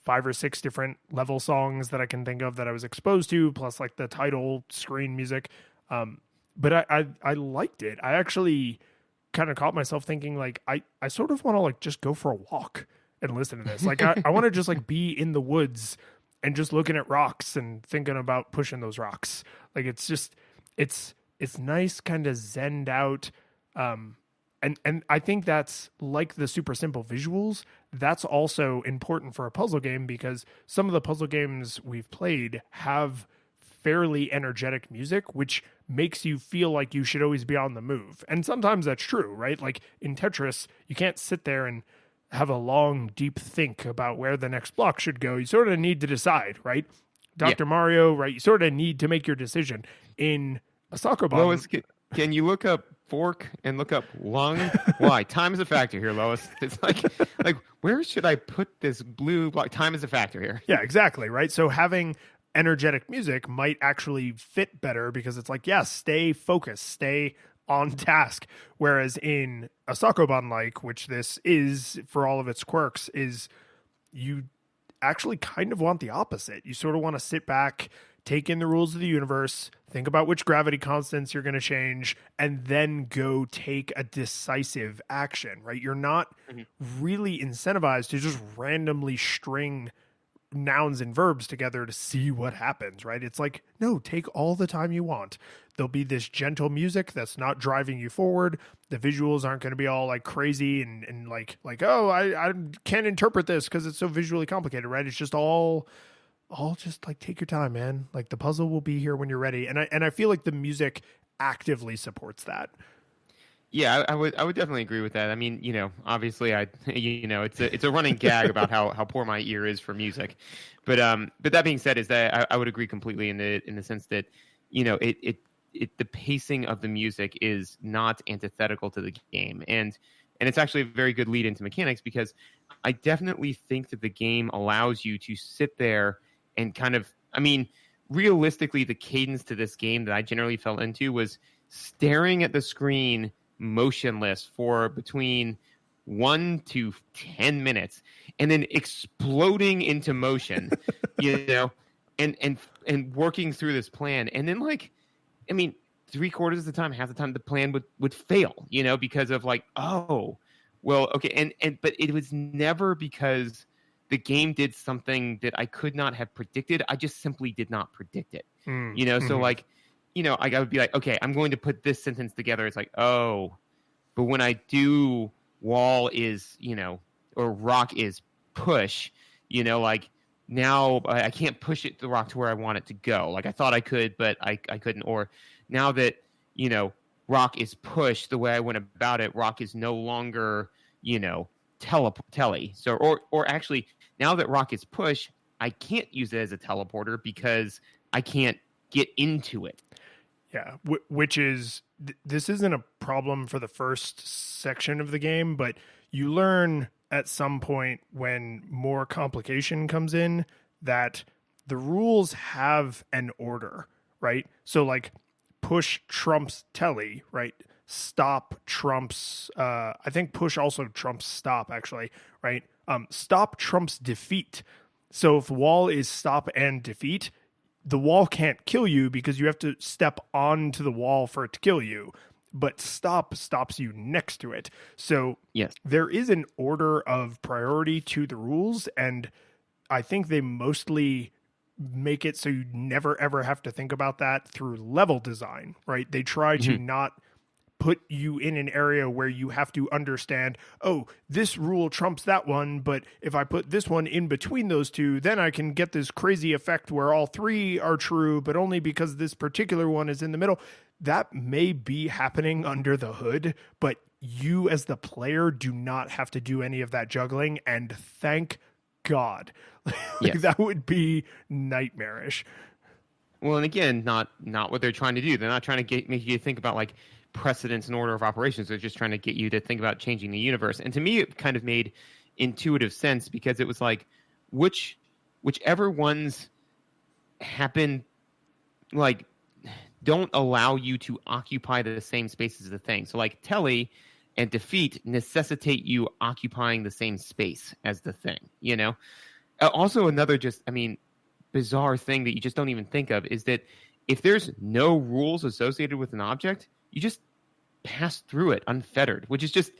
5 or 6 different level songs that I can think of that I was exposed to, plus like the title screen music. But I liked it. I actually kind of caught myself thinking like, I sort of want to like just go for a walk and listen to this. Like I want to just like be in the woods and just looking at rocks and thinking about pushing those rocks. Like it's just, it's nice, kind of zenned out. And I think that's like the super simple visuals. That's also important for a puzzle game because some of the puzzle games we've played have fairly energetic music, which makes you feel like you should always be on the move. And sometimes that's true, right? Like in Tetris, you can't sit there and have a long, deep think about where the next block should go. You sort of need to decide, right? Dr. Mario, right? You sort of need to make your decision. In a soccer ball. Lois, can you look up fork and look up lung? Why? Time is a factor here, Lois. It's like where should I put this blue block? Time is a factor here. Yeah, exactly, right? So having energetic music might actually fit better because it's like, yeah, stay focused, stay on task. Whereas in a Sokoban like, which this is for all of its quirks, is you actually kind of want the opposite. You sort of want to sit back, take in the rules of the universe, think about which gravity constants you're going to change, and then go take a decisive action, right? You're not really incentivized to just randomly string nouns and verbs together to see what happens, right? It's like, no, take all the time you want. There'll be this gentle music that's not driving you forward. The visuals aren't going to be all like crazy and like, oh, I can't interpret this because it's so visually complicated, right? It's just all just like take your time, man. Like the puzzle will be here when you're ready. And I feel like the music actively supports that. Yeah, I would definitely agree with that. I mean, obviously it's a running gag about how poor my ear is for music. But that being said, is that I would agree completely in the sense that, the pacing of the music is not antithetical to the game. And it's actually a very good lead into mechanics because I definitely think that the game allows you to sit there and kind of, I mean, realistically, the cadence to this game that I generally fell into was staring at the screen motionless for between 1 to 10 minutes and then exploding into motion, and working through this plan. And then I mean, 3/4 of the time, half the time, the plan would fail, because of like, oh, well, okay. But it was never because the game did something that I could not have predicted. I just simply did not predict it, So I would be like, okay, I'm going to put this sentence together. It's like, oh, but when I do wall is, or rock is push, now I can't push the rock to where I want it to go. Like I thought I could, but I couldn't. Or now that, rock is pushed the way I went about it, rock is no longer, telly. So, or actually now that rock is pushed, I can't use it as a teleporter because I can't get into it. Yeah, which is, this isn't a problem for the first section of the game, but you learn at some point when more complication comes in that the rules have an order, right? So like push trumps telly, right? Stop trumps, I think push also trumps stop actually, right? Stop trumps defeat. So if wall is stop and defeat, the wall can't kill you because you have to step onto the wall for it to kill you, but stop stops you next to it. So yes, there is an order of priority to the rules, and I think they mostly make it so you never ever have to think about that through level design, right? They try to not put you in an area where you have to understand, oh, this rule trumps that one, but if I put this one in between those two, then I can get this crazy effect where all three are true, but only because this particular one is in the middle. That may be happening under the hood, but you as the player do not have to do any of that juggling, and thank God. Yes. That would be nightmarish. Well, and again, not what they're trying to do. They're not trying to make you think about like precedence and order of operations. They're just trying to get you to think about changing the universe. And to me, it kind of made intuitive sense because it was like, whichever ones happen, like, don't allow you to occupy the same space as the thing. So like Telly and Defeat necessitate you occupying the same space as the thing, you know? Also, another bizarre thing that you just don't even think of is that if there's no rules associated with an object, you just pass through it unfettered, which is just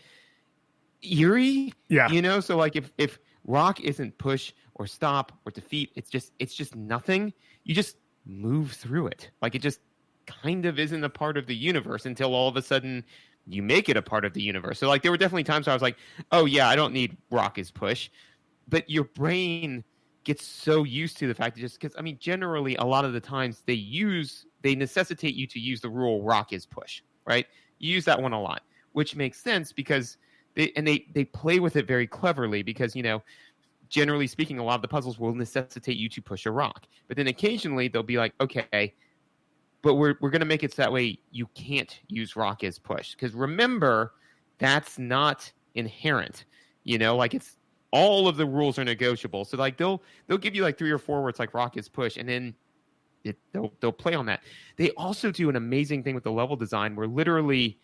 eerie. Yeah. You know, so like if rock isn't push or stop or defeat, it's just nothing. You just move through it. Like it just kind of isn't a part of the universe until all of a sudden you make it a part of the universe. So like there were definitely times where I was like, oh yeah, I don't need rock is push. But your brain gets so used to the fact that just because, I mean, generally a lot of the times they necessitate you to use the rule rock is push, right? You use that one a lot, which makes sense because they play with it very cleverly because, you know, generally speaking, a lot of the puzzles will necessitate you to push a rock. But then occasionally they'll be like, okay, but we're going to make it so that way you can't use rock as push. Because remember, that's not inherent. You know, like it's all of the rules are negotiable. So like they'll give you like 3 or 4 where it's like rock is push, and then they'll play on that. They also do an amazing thing with the level design where literally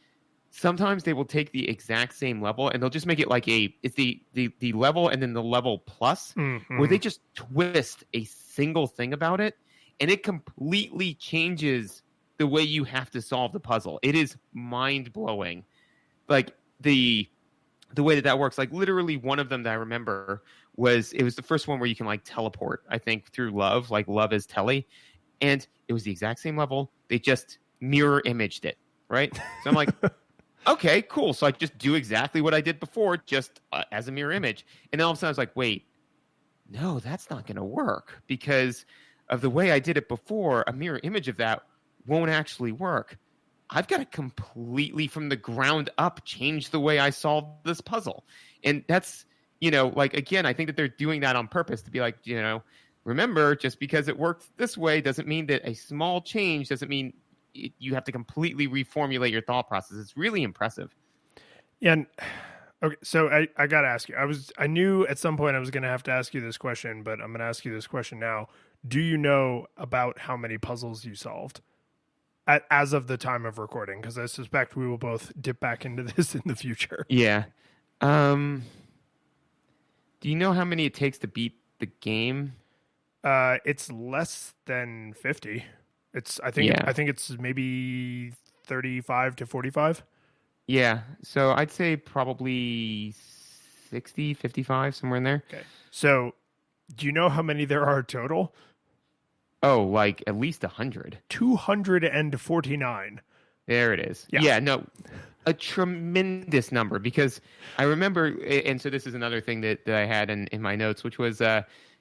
sometimes they will take the exact same level and they'll just make it like it's the level and then the level plus, where they just twist a single thing about it and it completely changes the way you have to solve the puzzle. It is mind-blowing. Like the way that works. Like literally one of them that I remember was the first one where you can like teleport, I think, through love, like love is Telly. And it was the exact same level. They just mirror imaged it, right? So I'm like, okay, cool. So I just do exactly what I did before, just as a mirror image. And then all of a sudden I was like, wait, no, that's not going to work because of the way I did it before. A mirror image of that won't actually work. I've got to completely from the ground up change the way I solve this puzzle. And that's, you know, like, again, I think that they're doing that on purpose to be like, you know, remember, just because it works this way doesn't mean that a small change doesn't mean you have to completely reformulate your thought process. It's really impressive. Yeah. And, okay. So I got to ask you, I knew at some point I was going to have to ask you this question, but I'm going to ask you this question now. Do you know about how many puzzles you solved? As of the time of recording, because I suspect we will both dip back into this in the future. Yeah. Do you know how many it takes to beat the game? It's less than 50. I think it's maybe 35 to 45. Yeah. So I'd say probably 60, 55, somewhere in there. Okay. So do you know how many there are total? Oh, like at least 100. 249. There it is. Yeah, no, a tremendous number because I remember, and so this is another thing that I had in my notes, which was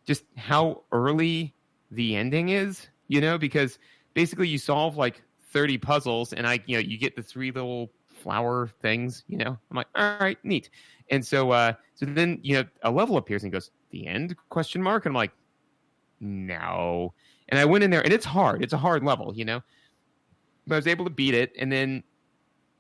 just how early the ending is, you know, because basically you solve like 30 puzzles and you get the 3 little flower things, you know, I'm like, all right, neat. And so then, you know, a level appears and goes, the end, ? And I'm like, no. And I went in there, and it's hard. It's a hard level, you know. But I was able to beat it, and then,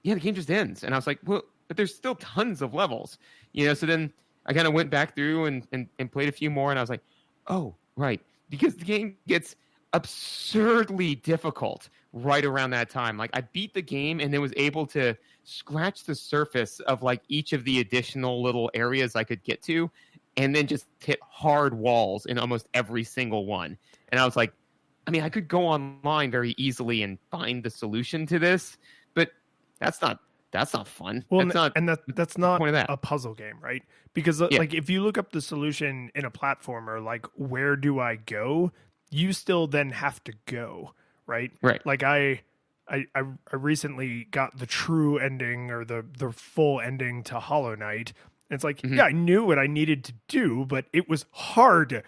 yeah, the game just ends. And I was like, well, but there's still tons of levels, you know. So then I kind of went back through and played a few more, and I was like, oh, right. Because the game gets absurdly difficult right around that time. Like, I beat the game and then was able to scratch the surface of, like, each of the additional little areas I could get to, and then just hit hard walls in almost every single one. And I was like, I mean, I could go online very easily and find the solution to this, but that's not fun. Well, that's not point of that. A puzzle game, right? Because like if you look up the solution in a platformer, like where do I go? You still then have to go, right? Right. Like I recently got the true ending or the full ending to Hollow Knight. It's like, yeah, I knew what I needed to do, but it was hard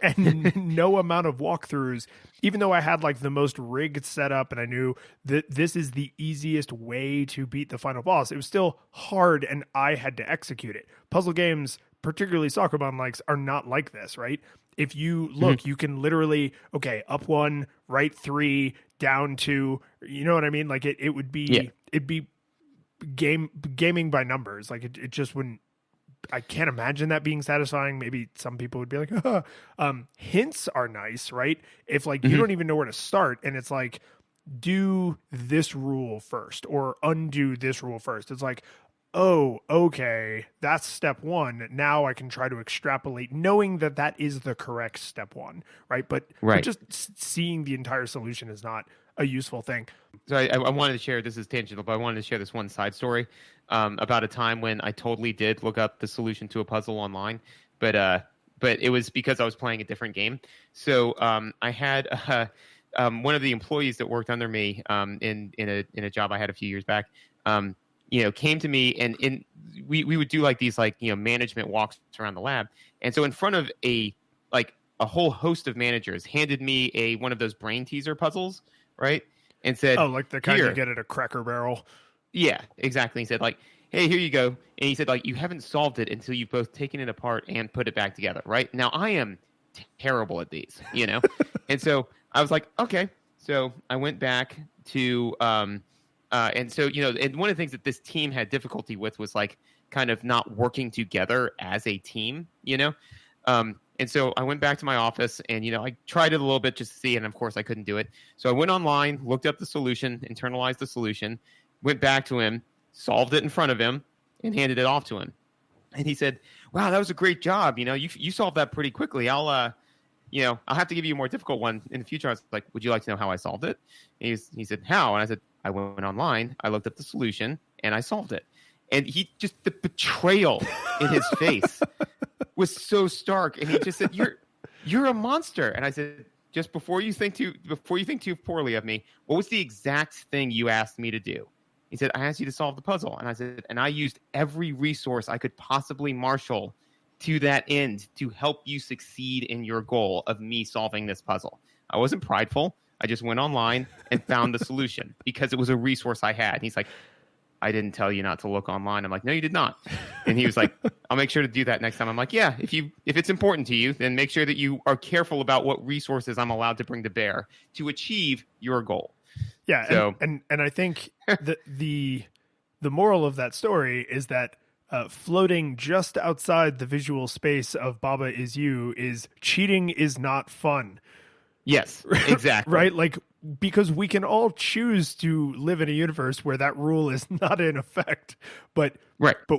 and no amount of walkthroughs, even though I had like the most rigged setup and I knew that this is the easiest way to beat the final boss. It was still hard and I had to execute it. Puzzle games, particularly Sokoban likes, are not like this, right? If you look, you can literally, okay, up 1, right 3, down 2, you know what I mean? Like it'd be gaming by numbers. Like it just wouldn't I can't imagine that being satisfying. Maybe some people would be like, hints are nice, right? If like you don't even know where to start and it's like, do this rule first or undo this rule first. It's like, oh, okay, that's step one. Now I can try to extrapolate, knowing that that is the correct step one, right? But just seeing the entire solution is not a useful thing. So I wanted to share, this is tangential, but I wanted to share this one side story about a time when I totally did look up the solution to a puzzle online, but it was because I was playing a different game. So I had one of the employees that worked under me in a job I had a few years back, came to me and we would do like these management walks around the lab. And so in front of a whole host of managers handed me one of those brain teaser puzzles, right? And said, oh, like the kind you get at a Cracker Barrel. Yeah, exactly. He said hey, here you go. And he said you haven't solved it until you've both taken it apart and put it back together, right? Now I am terrible at these, and so I was like, okay. So I went back to and so and one of the things that this team had difficulty with was kind of not working together as a team, and so I went back to my office and I tried it a little bit just to see, and of course I couldn't do it. So I went online, looked up the solution, internalized the solution, went back to him, solved it in front of him, and handed it off to him. And he said, "Wow, that was a great job. You solved that pretty quickly. I'll have to give you a more difficult one in the future." I was like, "Would you like to know how I solved it?" And he said, "How?" And I said, "I went online, I looked up the solution, and I solved it." And he just, the betrayal in his face was so stark. And he just said, "You're a monster." And I said, "Just before you think too poorly of me, what was the exact thing you asked me to do?" He said, "I asked you to solve the puzzle." And I said, "And I used every resource I could possibly marshal to that end to help you succeed in your goal of me solving this puzzle. I wasn't prideful. I just went online and found the solution because it was a resource I had." And he's like, "I didn't tell you not to look online." I'm like, "No, you did not." And he was like, "I'll make sure to do that next time." I'm like, "Yeah, if it's important to you, then make sure that you are careful about what resources I'm allowed to bring to bear to achieve your goal." Yeah. So, and I think the moral of that story is that floating just outside the visual space of Baba Is You is cheating is not fun. Yes, exactly. Right? Because we can all choose to live in a universe where that rule is not in effect, but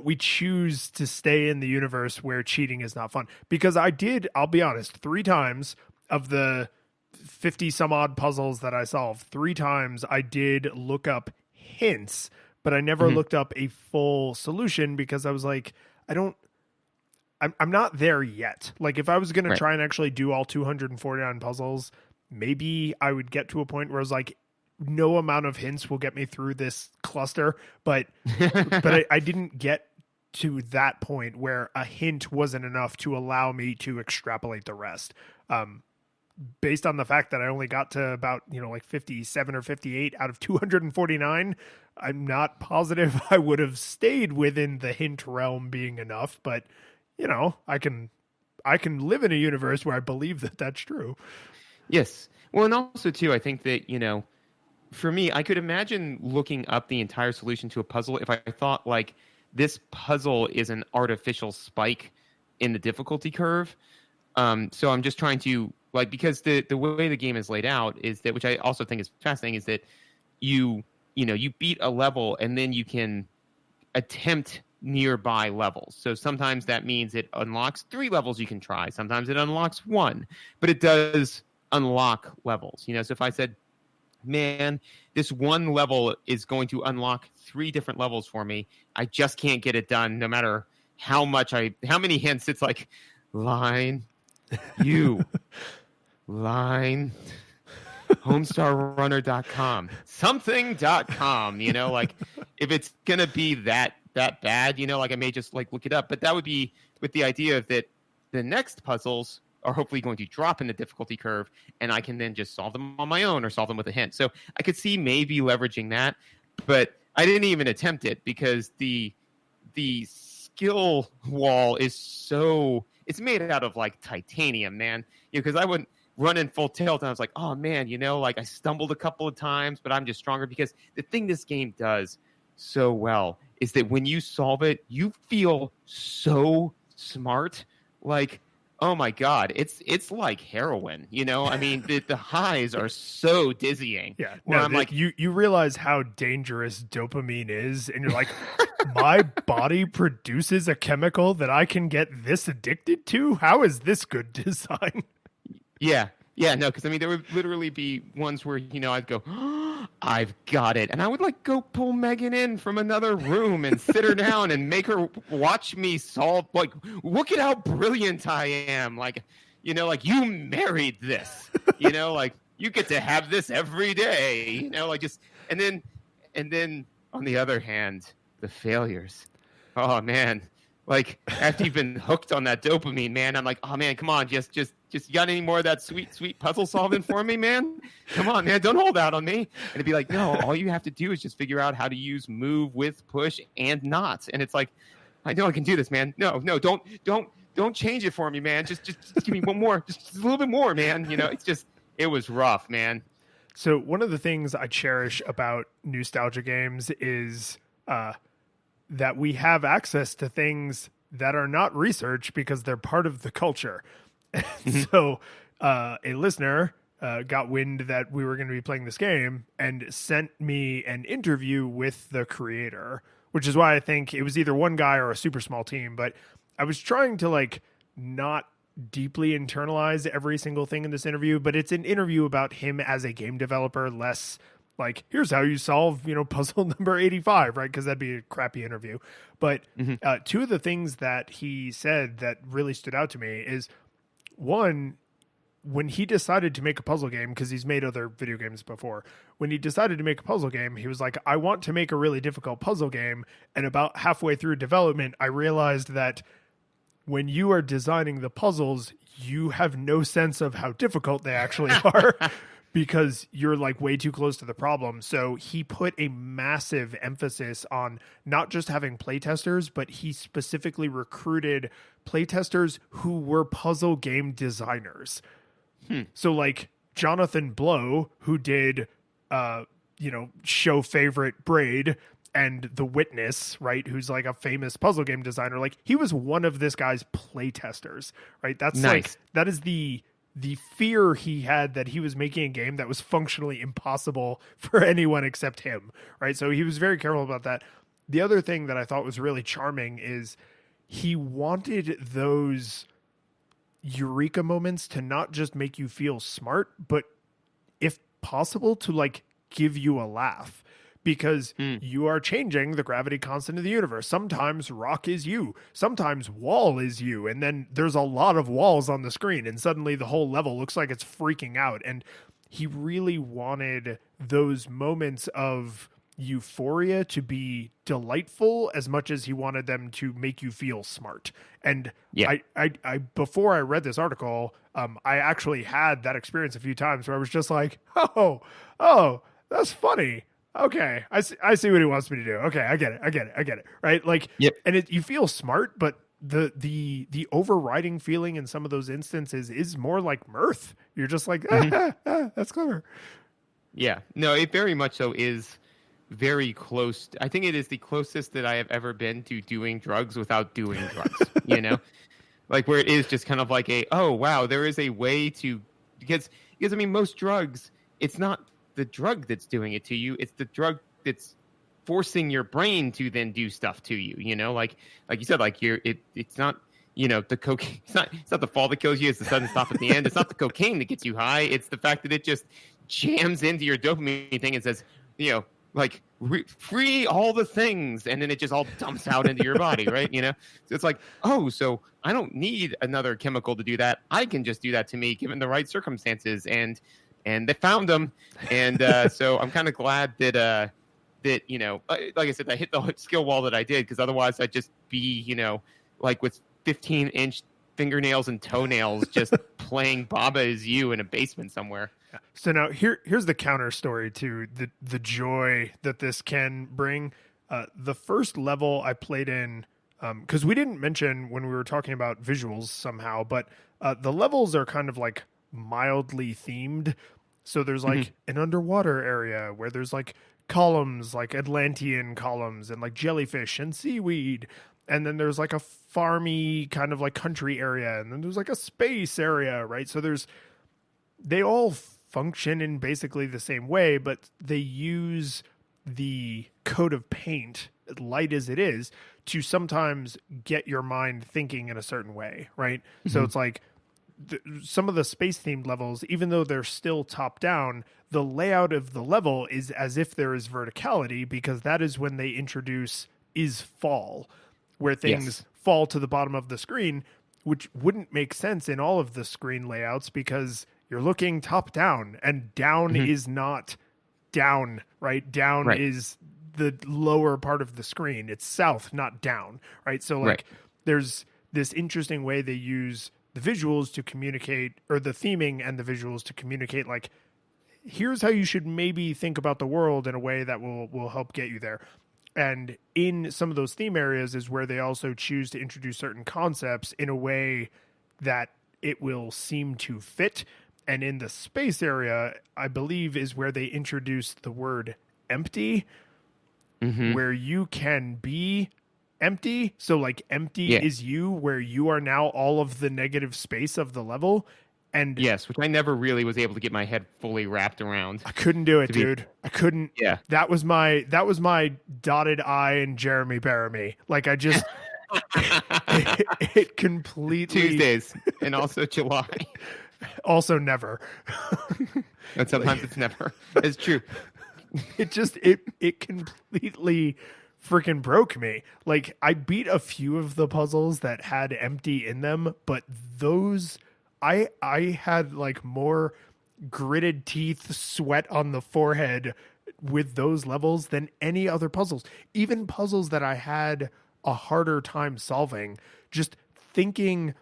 we choose to stay in the universe where cheating is not fun. Because I'll be honest, 3 times of the 50 some odd puzzles that I solved, 3 times I did look up hints, but I never looked up a full solution because I was like, I'm not there yet. If I was going to try and actually do all 249 puzzles, maybe I would get to a point where I was like, no amount of hints will get me through this cluster. But I didn't get to that point where a hint wasn't enough to allow me to extrapolate the rest. Based on the fact that I only got to about, 57 or 58 out of 249, I'm not positive I would have stayed within the hint realm being enough, but I can live in a universe where I believe that that's true. Yes. Well, and also too, I think that, for me, I could imagine looking up the entire solution to a puzzle if I thought this puzzle is an artificial spike in the difficulty curve. So I'm just trying to because the way the game is laid out is that, which I also think is fascinating, is that you beat a level and then you can attempt nearby levels. So sometimes that means it unlocks 3 levels you can try. Sometimes it unlocks 1, but it does unlock levels. So if I said, man, this one level is going to unlock 3 different levels for me, I just can't get it done no matter how many hints. It's like line line homestarrunner.com something.com, if it's gonna be that bad, I may just look it up, but that would be with the idea that the next puzzles are hopefully going to drop in the difficulty curve and I can then just solve them on my own or solve them with a hint. So I could see maybe leveraging that, but I didn't even attempt it because the skill wall is it's made out of titanium, man. Because I wouldn't run in full tilt and I was like, oh man, I stumbled a couple of times, but I'm just stronger because the thing this game does so well is that when you solve it, you feel so smart. Like, oh my God, it's like heroin, you know? I mean, the highs are so dizzying. Yeah. Where No, I'm like, you realize how dangerous dopamine is, and you're like, my body produces a chemical that I can get this addicted to? How is this good design? yeah, yeah, no, because I mean, there would literally be ones where, you know, I'd go, oh, I've got it. And I would like go pull Megan in from another room and sit her down and make her watch me solve, like, look at how brilliant I am. Like, you know, like, you married this, you know, like, you get to have this every day, you know, like, just, and then on the other hand, the failures. Oh man. Like, after you've been hooked on that dopamine, man, I'm like, oh man, come on, just you got any more of that sweet puzzle solving for me, man? Come on, man, don't hold out on me. And it'd be like, no, all you have to do is just figure out how to use move, with, push, and not. And it's like, I know I can do this, man. No, don't change it for me, man. Just give me one more, just a little bit more, man. You know, it was rough, man. So one of the things I cherish about nostalgia games is that we have access to things that are not research because they're part of the culture. So a listener got wind that we were going to be playing this game and sent me an interview with the creator, which is why I think it was either one guy or a super small team. But I was trying to like not deeply internalize every single thing in this interview, but it's an interview about him as a game developer, less like, here's how you solve, you know, puzzle number 85, right? Because that'd be a crappy interview. But two of the things that he said that really stood out to me is, one, when he decided to make a puzzle game, because he's made other video games before, when he decided to make a puzzle game, he was like, I want to make a really difficult puzzle game. And about halfway through development, I realized that when you are designing the puzzles, you have no sense of how difficult they actually are. Because you're like way too close to the problem. So he put a massive emphasis on not just having playtesters, but he specifically recruited playtesters who were puzzle game designers. So like Jonathan Blow, who did, show favorite Braid and The Witness, right? Who's like a famous puzzle game designer. Like, he was one of this guy's playtesters, right? That's nice. Like, that is the fear he had that he was making a game that was functionally impossible for anyone except him, right? So he was very careful about that. The other thing that I thought was really charming is he wanted those eureka moments to not just make you feel smart, but if possible to like give you a laugh. Because you are changing the gravity constant of the universe. Sometimes rock is you. Sometimes wall is you. And then there's a lot of walls on the screen. And suddenly the whole level looks like it's freaking out. And he really wanted those moments of euphoria to be delightful as much as he wanted them to make you feel smart. And I before I read this article, I actually had that experience a few times where I was just like, oh, that's funny. Okay, I see what he wants me to do. Okay, I get it. Right? Like, and you feel smart, but the overriding feeling in some of those instances is more like mirth. You're just like, that's clever. Yeah, no, it very much so is very close. I think it is the closest that I have ever been to doing drugs without doing drugs. You know, like where it is just kind of like oh wow, there is a way to because I mean most drugs, it's not the drug that's doing it to you, it's the drug that's forcing your brain to then do stuff to you, you know, like you said, like it's not, you know, the cocaine, it's not the fall that kills you, it's the sudden stop at the end, it's not the cocaine that gets you high, it's the fact that it just jams into your dopamine thing and says, you know, like free all the things, and then it just all dumps out into your body, right? You know, so it's like, oh, so I don't need another chemical to do that, I can just do that to me given the right circumstances, and they found them, and so I'm kind of glad that you know, like I said, I hit the skill wall that I did, because otherwise I'd just be, you know, like with 15-inch fingernails and toenails, just playing Baba Is You in a basement somewhere. So now here's the counter story to the joy that this can bring. The first level I played in, because we didn't mention when we were talking about visuals somehow, but the levels are kind of like mildly themed. So there's like an underwater area where there's like columns, like Atlantean columns, and like jellyfish and seaweed. And then there's like a farmy kind of like country area, and then there's like a space area, right? So they all function in basically the same way, but they use the coat of paint, light as it is, to sometimes get your mind thinking in a certain way, right? So it's like some of the space themed levels, even though they're still top down, the layout of the level is as if there is verticality, because that is when they introduce is fall, where things fall to the bottom of the screen, which wouldn't make sense in all of the screen layouts because you're looking top down, and down is not down, right? Down is the lower part of the screen. It's south, not down, right? So like there's this interesting way they use the visuals to communicate, or the theming and the visuals to communicate, like, here's how you should maybe think about the world in a way that will help get you there. And in some of those theme areas is where they also choose to introduce certain concepts in a way that it will seem to fit. And in the space area, I believe, is where they introduce the word empty, where you can be empty. So like empty is you, where you are now all of the negative space of the level. And yes, which I never really was able to get my head fully wrapped around. I couldn't do it, dude. I couldn't. Yeah. That was my dotted I and Jeremy Bearimy. Like I just it completely Tuesdays and also July. Also never. And sometimes it's never. It's true. It just it completely freaking broke me. Like I beat a few of the puzzles that had empty in them, but those I had like more gritted teeth, sweat on the forehead with those levels than any other puzzles. Even puzzles that I had a harder time solving, just thinking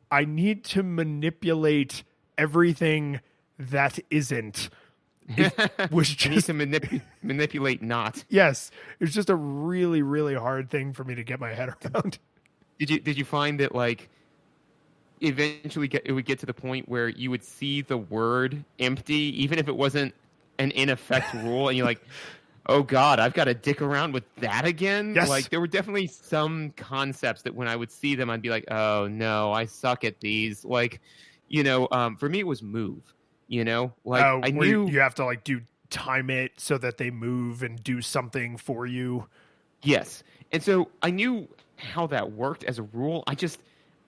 I need to manipulate everything that isn't. It was just I need to manipulate not. Yes, it was just a really, really hard thing for me to get my head around. Did you find that like eventually it would get to the point where you would see the word empty, even if it wasn't an in effect rule, and you're like, oh God, I've got to dick around with that again? Yes. Like there were definitely some concepts that when I would see them, I'd be like, oh no, I suck at these. Like, for me it was move. Like I knew you have to like time it so that they move and do something for you. Yes. And so I knew how that worked as a rule.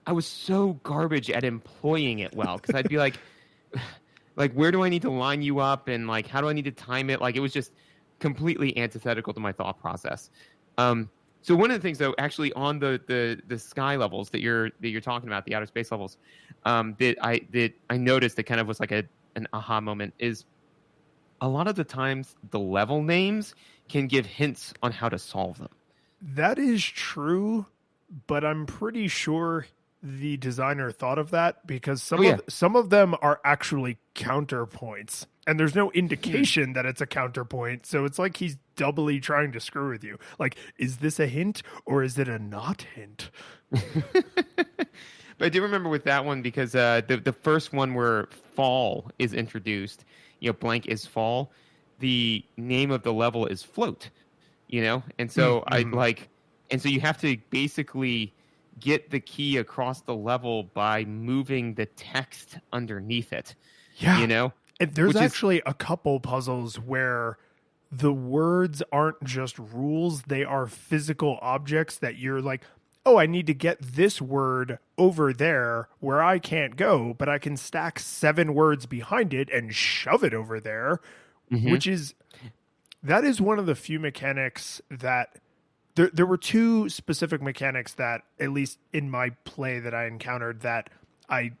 I was so garbage at employing it well, because I'd be like, where do I need to line you up, and like, how do I need to time it? Like, it was just completely antithetical to my thought process. So one of the things, though, actually on the sky levels that you're talking about, the outer space levels, that I noticed that kind of was like an aha moment is a lot of the times the level names can give hints on how to solve them. That is true, but I'm pretty sure the designer thought of that, because some of them are actually counterpoints, and there's no indication that it's a counterpoint. So it's like he's doubly trying to screw with you. Like, is this a hint or is it a not hint? But I do remember with that one, because the first one where fall is introduced, blank is fall, the name of the level is float, and so and so you have to basically get the key across the level by moving the text underneath it. Yeah. And there's actually a couple puzzles where the words aren't just rules, they are physical objects that you're like, oh, I need to get this word over there where I can't go, but I can stack 7 words behind it and shove it over there, that is one of the few mechanics that there were 2 specific mechanics that, at least in my play, that I encountered that I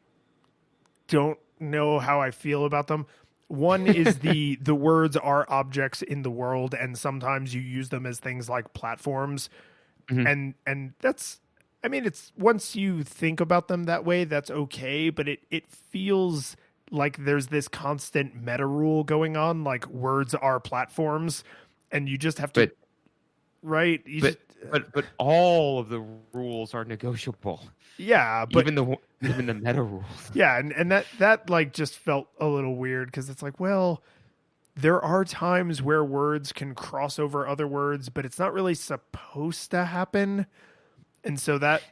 don't know how I feel about them. One is the words are objects in the world, and sometimes you use them as things like platforms. And that's, I mean, it's, once you think about them that way, that's okay, but it feels like there's this constant meta rule going on, like words are platforms, and you just have to right? But all of the rules are negotiable. Yeah, but even the meta rules. Yeah, and that like just felt a little weird, because it's like, well, there are times where words can cross over other words, but it's not really supposed to happen. And so that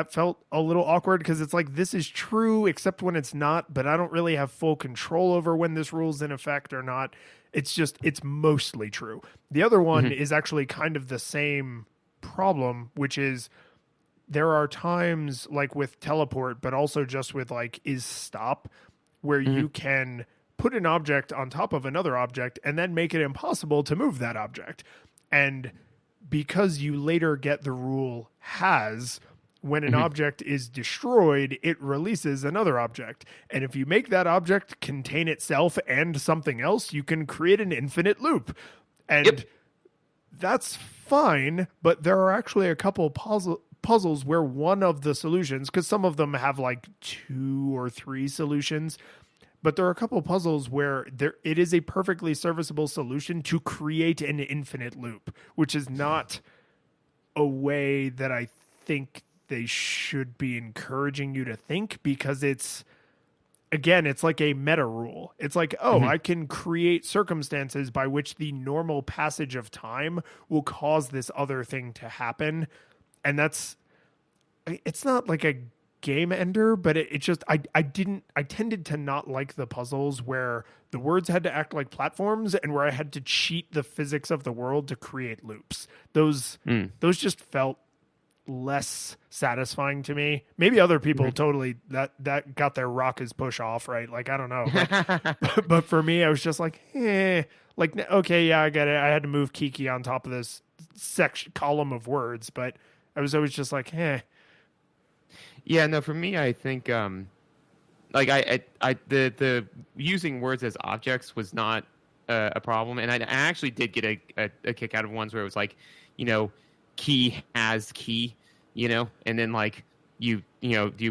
felt a little awkward because it's like this is true except when it's not, but I don't really have full control over when this rule's in effect or not. It's mostly true. The other one is actually kind of the same problem, which is there are times like with teleport, but also just with like is stop, where you can put an object on top of another object and then make it impossible to move that object. And because you later get the rule has, when an object is destroyed, it releases another object. And if you make that object contain itself and something else, you can create an infinite loop. And that's fine, but there are actually a couple puzzles where one of the solutions, because some of them have like 2 or 3 solutions, but there are a couple puzzles where it is a perfectly serviceable solution to create an infinite loop, which is not a way that I think they should be encouraging you to think, because it's like a meta rule. It's like, I can create circumstances by which the normal passage of time will cause this other thing to happen. And it's not like a game ender, but it just, I tended to not like the puzzles where the words had to act like platforms and where I had to cheat the physics of the world to create loops. Those just felt less satisfying to me. Maybe other people totally that got their rock as push off, right? Like, I don't know. But for me, I was just like, like, okay, yeah, I get it. I had to move Kiki on top of this column of words, but I was always just like, Yeah, no, for me, I think like the using words as objects was not a problem, and I actually did get a kick out of ones where it was like, key has key, and then like you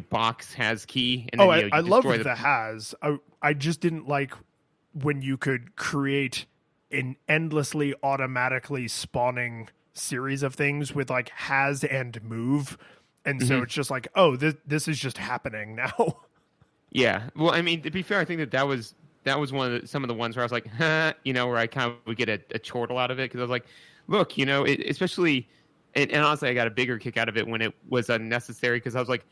box has key, and then I love the has. I just didn't like when you could create an endlessly automatically spawning series of things with like has and move. And so it's just like, this is just happening now. Yeah. Well, I mean, to be fair, I think that was some of the ones where I was like, where I kind of would get a chortle out of it, because I was like, look, especially, and honestly, I got a bigger kick out of it when it was unnecessary, because I was like,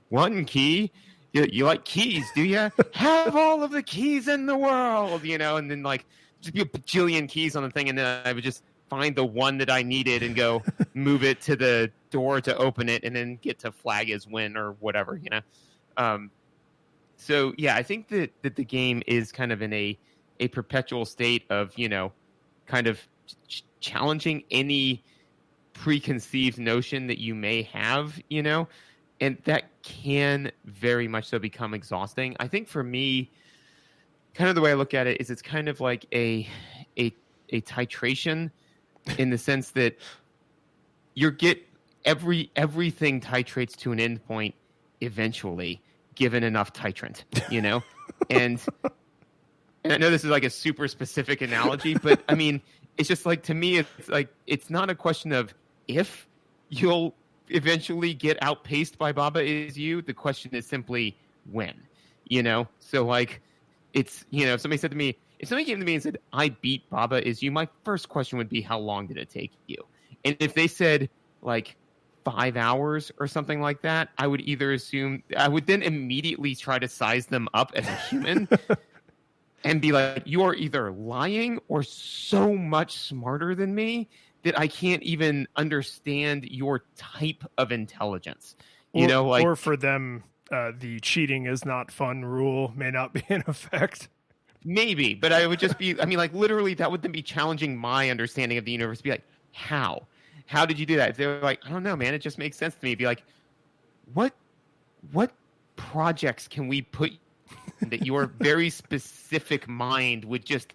one key, you like keys, do you? Have all of the keys in the world, and then like just be a bajillion keys on the thing, and then I would just find the one that I needed and go move it to the door to open it, and then get to flag as win or whatever, So yeah, I think that the game is kind of in a perpetual state of, kind of challenging any preconceived notion that you may have, and that can very much so become exhausting. I think for me, kind of the way I look at it is it's kind of like a titration, in the sense that everything titrates to an endpoint eventually, given enough titrant, and I know this is like a super specific analogy, but I mean, it's just like, to me, it's like, it's not a question of if you'll eventually get outpaced by Baba Is You. The question is simply when, so like, it's, if somebody came to me and said, I beat Baba Is You, my first question would be, how long did it take you? And if they said like 5 hours or something like that, I would then immediately try to size them up as a human and be like, you are either lying or so much smarter than me that I can't even understand your type of intelligence. Or for them, the cheating is not fun rule may not be in effect. Maybe, but I would just be, I mean, like, literally, that would then be challenging my understanding of the universe. Be like, how? How did you do that? If they were like, I don't know, man, it just makes sense to me. Be like, what projects can we put that your very specific mind would just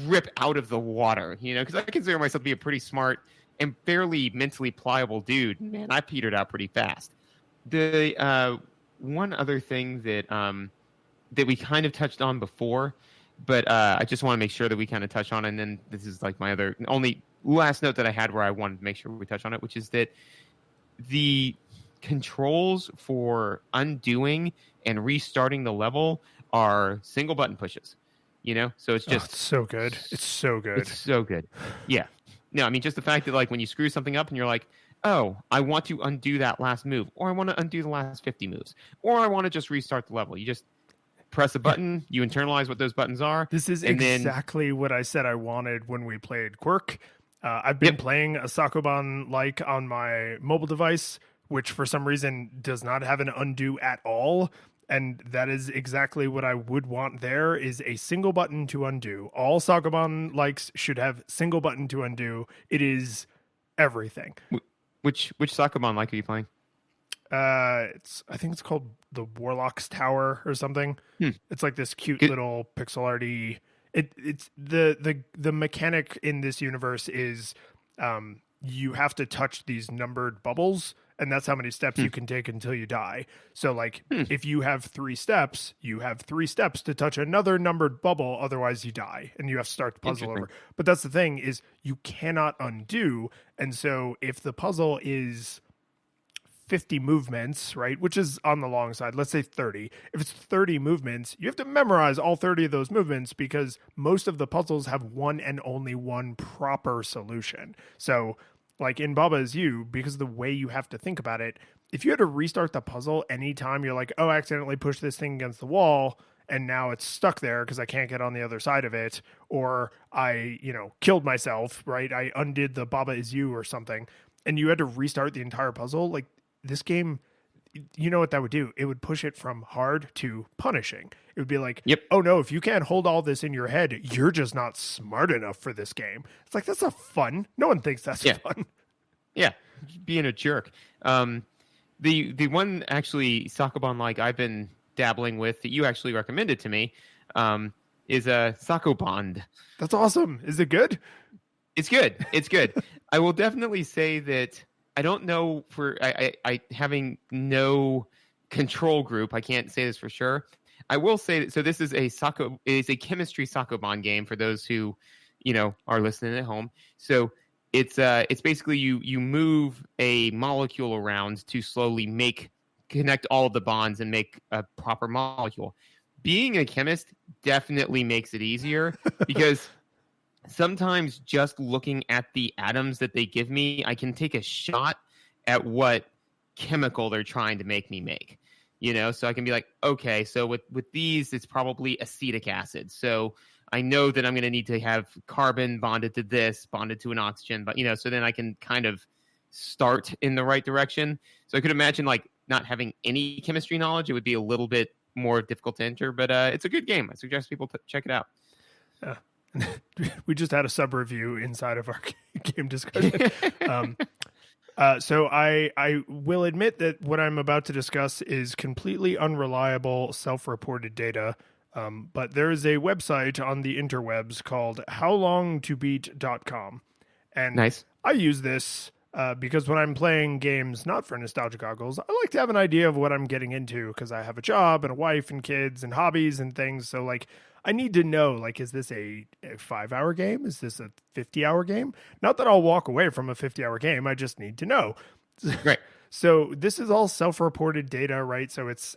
rip out of the water? Because I consider myself to be a pretty smart and fairly mentally pliable dude. Man, I petered out pretty fast. The one other thing that we kind of touched on before, but I just want to make sure that we kind of touch on, and then this is like my only last note that I had where I wanted to make sure we touch on it, which is that the controls for undoing and restarting the level are single button pushes. So it's just it's so good. It's so good. It's so good. Yeah. No, I mean, just the fact that like when you screw something up and you're like, oh, I want to undo that last move, or I want to undo the last 50 moves, or I want to just restart the level. You just press a button, you internalize what those buttons are. This is and exactly what I said I wanted when we played Quirk. I've been playing a Sakoban like on my mobile device, which for some reason does not have an undo at all. And that is exactly what I would want there is a single button to undo. All Sakoban likes should have single button to undo. It is everything. Which Sakoban like are you playing? I think it's called the Warlock's Tower or something. It's like this cute little pixel arty. It's the mechanic in this universe is you have to touch these numbered bubbles, and that's how many steps you can take until you die. So like if you have 3 steps, you have 3 steps to touch another numbered bubble, otherwise you die and you have to start the puzzle over. But that's the thing is you cannot undo. And so if the puzzle is 50 movements, right, which is on the long side, let's say 30. If it's 30 movements, you have to memorize all 30 of those movements because most of the puzzles have one and only one proper solution. So like in Baba Is You, because of the way you have to think about it, if you had to restart the puzzle anytime you're like, oh, I accidentally pushed this thing against the wall and now it's stuck there because I can't get on the other side of it, or I, killed myself, right? I undid the Baba Is You or something, and you had to restart the entire puzzle, like this game, you know what that would do? It would push it from hard to punishing. It would be like, oh no, if you can't hold all this in your head, you're just not smart enough for this game. It's like, that's not fun. No one thinks that's fun. Yeah, being a jerk. The one actually Sakoban like I've been dabbling with that you actually recommended to me is a Sakobond. That's awesome. Is it good? It's good. It's good. I will definitely say that I don't know I having no control group. I can't say this for sure. I will say that, so this is a chemistry Sakoban game for those who, are listening at home. So it's basically you move a molecule around to slowly connect all of the bonds and make a proper molecule. Being a chemist definitely makes it easier because sometimes just looking at the atoms that they give me, I can take a shot at what chemical they're trying to make me make, so I can be like, okay, so with these, it's probably acetic acid. So I know that I'm going to need to have carbon bonded to this, bonded to an oxygen, but so then I can kind of start in the right direction. So I could imagine like not having any chemistry knowledge, it would be a little bit more difficult to enter, but it's a good game. I suggest people check it out. We just had a sub review inside of our game discussion. So I will admit that what I'm about to discuss is completely unreliable self-reported data. But there is a website on the interwebs called howlongtobeat.com. And nice. I use this because when I'm playing games not for nostalgia goggles, I like to have an idea of what I'm getting into because I have a job and a wife and kids and hobbies and things. So like I need to know, like, is this a 5-hour game? Is this a 50-hour game? Not that I'll walk away from a 50-hour game. I just need to know. Right. So this is all self-reported data, right? So it's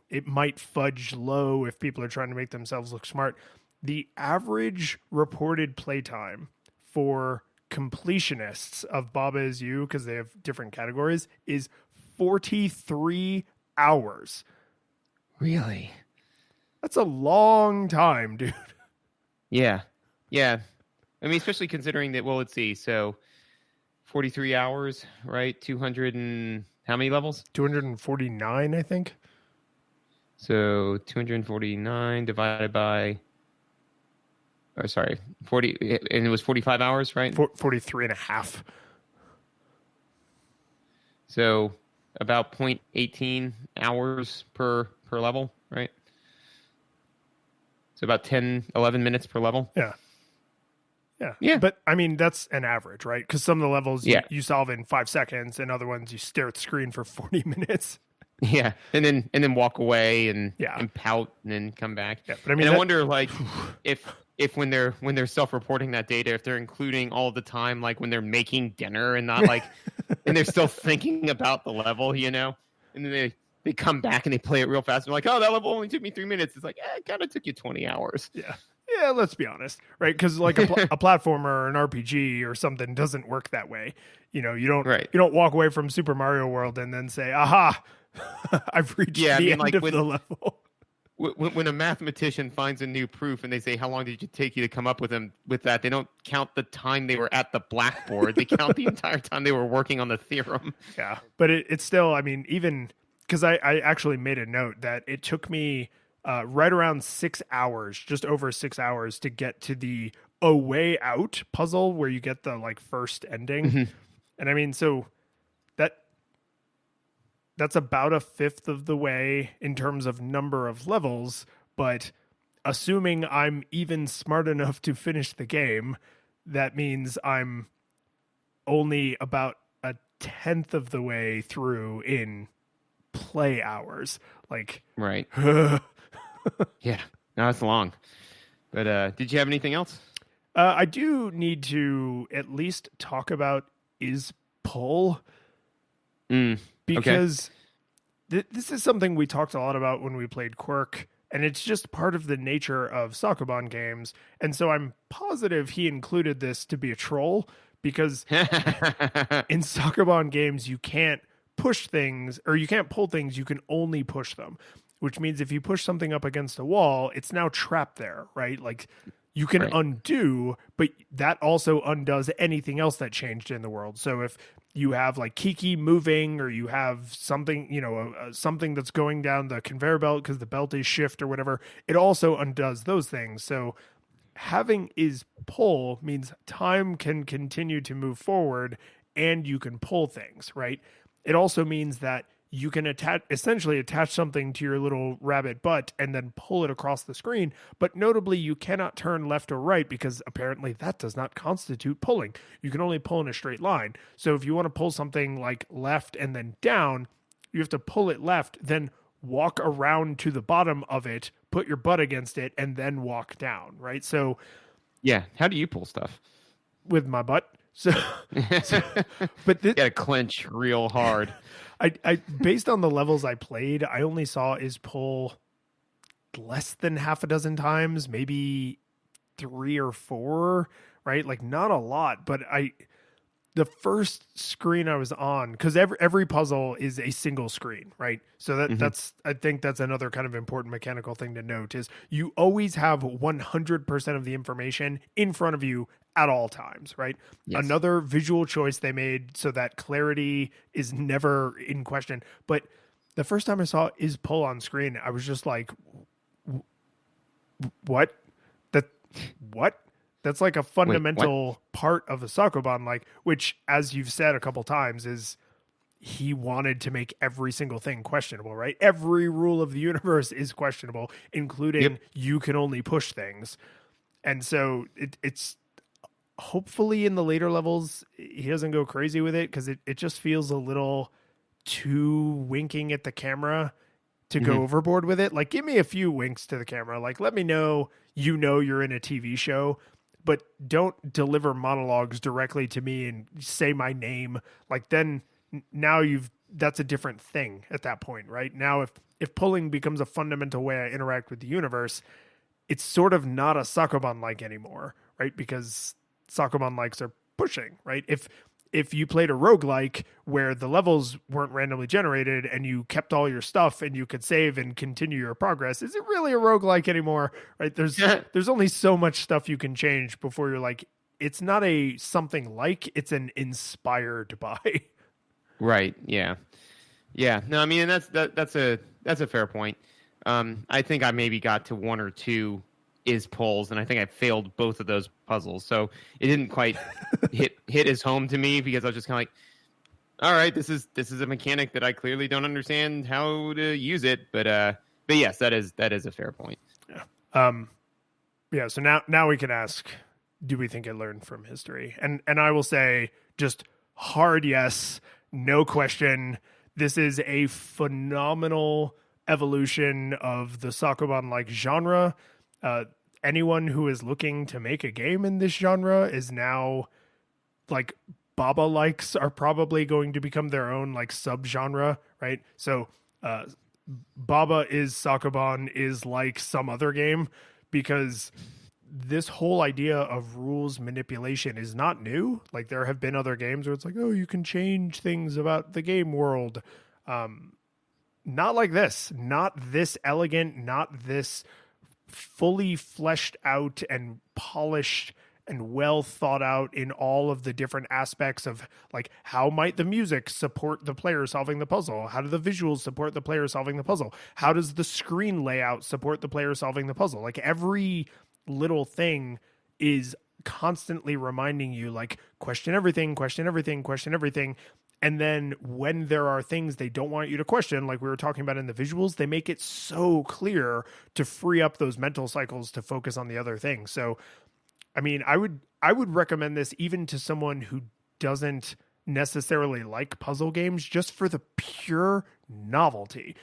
it might fudge low if people are trying to make themselves look smart. The average reported playtime for completionists of Baba Is You, because they have different categories, is 43 hours. Really? That's a long time, dude. Yeah. Yeah. I mean, especially considering that, well, let's see. So 43 hours, right? 200 and how many levels? 249, I think. So 249 divided by, 40, and it was 45 hours, right? 43 and a half. So about 0.18 hours per level, right? So about 10, 11 minutes per level. Yeah. But I mean, that's an average, right? Because some of the levels you solve in 5 seconds, and other ones you stare at the screen for 40 minutes. Yeah, and then walk away and pout and then come back. Yeah, but I mean, I wonder, like, if when they're self-reporting that data, if they're including all the time, like when they're making dinner and not like, and they're still thinking about the level, and then they come back and they play it real fast. And they're like, oh, that level only took me 3 minutes. It's like, it kind of took you 20 hours. Yeah. Yeah, let's be honest, right? Because like a platformer or an RPG or something doesn't work that way. You know, you don't walk away from Super Mario World and then say, "Aha, I've reached the end of the level." When a mathematician finds a new proof and they say, "How long did it take you to come up with that?" They don't count the time they were at the blackboard. They count the entire time they were working on the theorem. Yeah, but it's still, I mean, even because I actually made a note that it took me right around 6 hours, just over 6 hours, to get to the A Way Out puzzle where you get the like first ending. Mm-hmm. And I mean, so that's about a fifth of the way in terms of number of levels, but assuming I'm even smart enough to finish the game, that means I'm only about a tenth of the way through in play hours. Like, right. Yeah, no, it's long. But did you have anything else? I do need to at least talk about is pull. Because this is something we talked a lot about when we played Quirk, and it's just part of the nature of Sakuban games. And so I'm positive he included this to be a troll, because in Sakuban games, you can't push things, or you can't pull things, you can only push them. Which means if you push something up against a wall, it's now trapped there, right? Like you can undo, but that also undoes anything else that changed in the world. So if you have like Kiki moving, or you have something, you know, something that's going down the conveyor belt because the belt is shift or whatever, it also undoes those things. So having is pull means time can continue to move forward and you can pull things, right? It also means that you can essentially attach something to your little rabbit butt and then pull it across the screen. But notably, you cannot turn left or right because apparently that does not constitute pulling. You can only pull in a straight line. So if you want to pull something like left and then down, you have to pull it left, then walk around to the bottom of it, put your butt against it, and then walk down, right? So yeah, how do you pull stuff? With my butt. So but you gotta clench real hard. I based on the levels I played, I only saw is pull less than half a dozen times, maybe 3 or 4, right? Like not a lot, but the first screen I was on, because every puzzle is a single screen, right? So that's I think that's another kind of important mechanical thing to note is you always have 100% of the information in front of you at all times, right? Yes. Another visual choice they made so that clarity is never in question. But the first time I saw is pull on screen, I was just like, what? What? That's like a fundamental part of the Sakuban, like, which, as you've said a couple times, is he wanted to make every single thing questionable, right? Every rule of the universe is questionable, including you can only push things. And so it's hopefully in the later levels, he doesn't go crazy with it, because it just feels a little too winking at the camera to go overboard with it. Like, give me a few winks to the camera. Like, let me know you're in a TV show, but don't deliver monologues directly to me and say my name. Like, then now that's a different thing at that point, right? Now, if pulling becomes a fundamental way I interact with the universe, it's sort of not a Sakuban-like anymore, right? Because Sakuban-likes are pushing, right? If you played a roguelike where the levels weren't randomly generated and you kept all your stuff and you could save and continue your progress, is it really a roguelike anymore? Right? There's only so much stuff you can change before you're like, it's not a something like, it's an inspired by. Right. Yeah. Yeah. No, I mean, that's a fair point. I think I maybe got to 1 or 2 is pulls, and I think I failed both of those puzzles. So it didn't quite hit as home to me, because I was just kind of like, all right, this is a mechanic that I clearly don't understand how to use it. But yes, that is a fair point. Yeah. So now we can ask, do we think it learned from history? And I will say just hard yes, no question. This is a phenomenal evolution of the Sakuban-like genre. Anyone who is looking to make a game in this genre is now, like, Baba likes are probably going to become their own like subgenre, right? So Baba is Sokoban is like some other game, because this whole idea of rules manipulation is not new. Like, there have been other games where it's like, oh, you can change things about the game world. Not like this, not this elegant, not this fully fleshed out and polished and well thought out in all of the different aspects of, like, how might the music support the player solving the puzzle? How do the visuals support the player solving the puzzle? How does the screen layout support the player solving the puzzle? Like, every little thing is constantly reminding you, like, question everything, question everything, question everything. And then when there are things they don't want you to question, like we were talking about in the visuals, they make it so clear to free up those mental cycles to focus on the other thing. So, I mean, I would recommend this even to someone who doesn't necessarily like puzzle games, just for the pure novelty.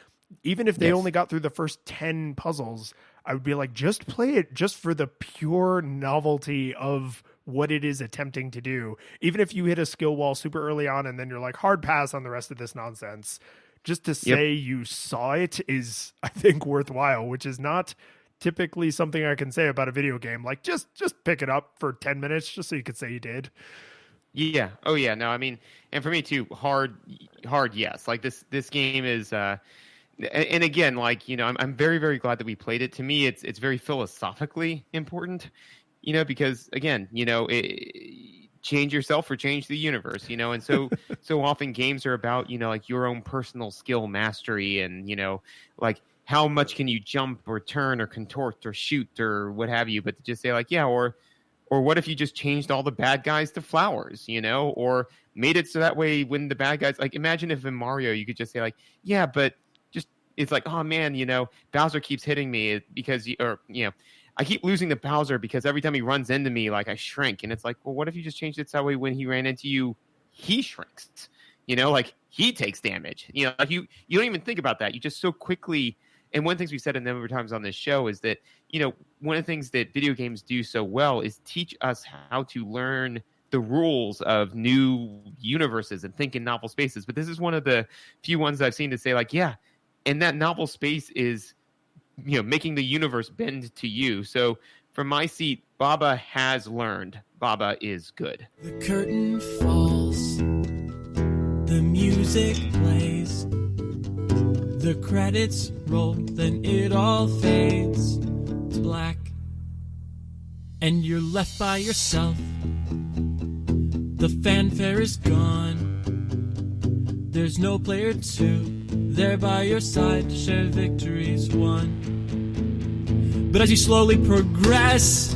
Even if they only got through the first 10 puzzles, I would be like, just play it just for the pure novelty of what it is attempting to do. Even if you hit a skill wall super early on and then you're like, hard pass on the rest of this nonsense, just to say you saw it is, I think, worthwhile, which is not typically something I can say about a video game. Like, just pick it up for 10 minutes just so you could say you did. Yeah. Oh yeah. No, I mean, and for me too, hard. Yes. Like this game is, and again, like, you know, I'm very, very glad that we played it. To me, it's very philosophically important, you know, because again, you know, change yourself or change the universe, you know, and so often games are about, you know, like your own personal skill mastery and, you know, like how much can you jump or turn or contort or shoot or what have you, but to just say like, yeah, or what if you just changed all the bad guys to flowers, you know, or made it so that way when the bad guys, like, imagine if in Mario you could just say like, yeah, but just, it's like, oh man, you know, Bowser keeps hitting me because, or, you know, I keep losing to Bowser because every time he runs into me, like, I shrink. And it's like, well, what if you just changed it so that way when he ran into you, he shrinks, you know, like he takes damage, you know, like you don't even think about that. You just so quickly. And one of the things we said a number of times on this show is that, you know, one of the things that video games do so well is teach us how to learn the rules of new universes and think in novel spaces. But this is one of the few ones I've seen to say like, yeah, and that novel space is, you know, making the universe bend to you. So from my seat, Baba has learned. Baba is good. The curtain falls, the music plays, the credits roll, then it all fades to black, and you're left by yourself. The fanfare is gone, there's no player two there by your side to share victories won. But as you slowly progress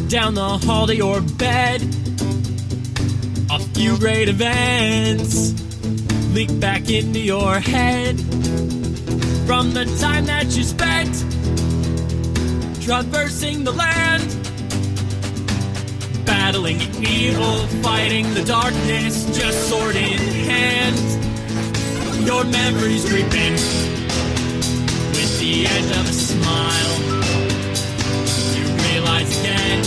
down the hall to your bed, a few great events leak back into your head from the time that you spent traversing the land, battling evil, fighting the darkness, just sword in hand. Your memories creeping with the edge of a smile. You realize again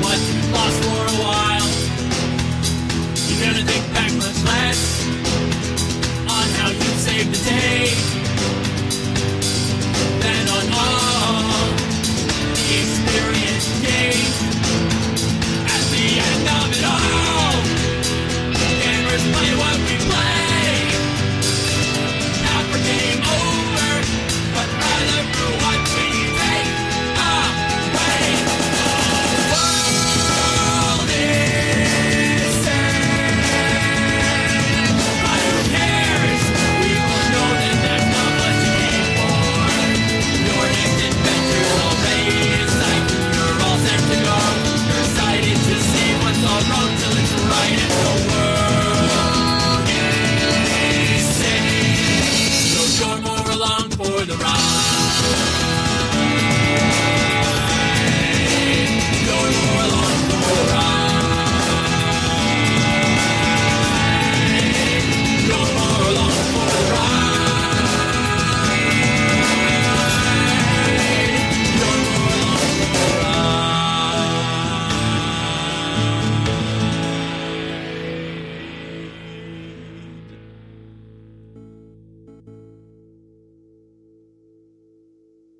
what you lost for a while. You're gonna think back much less on how you saved the day.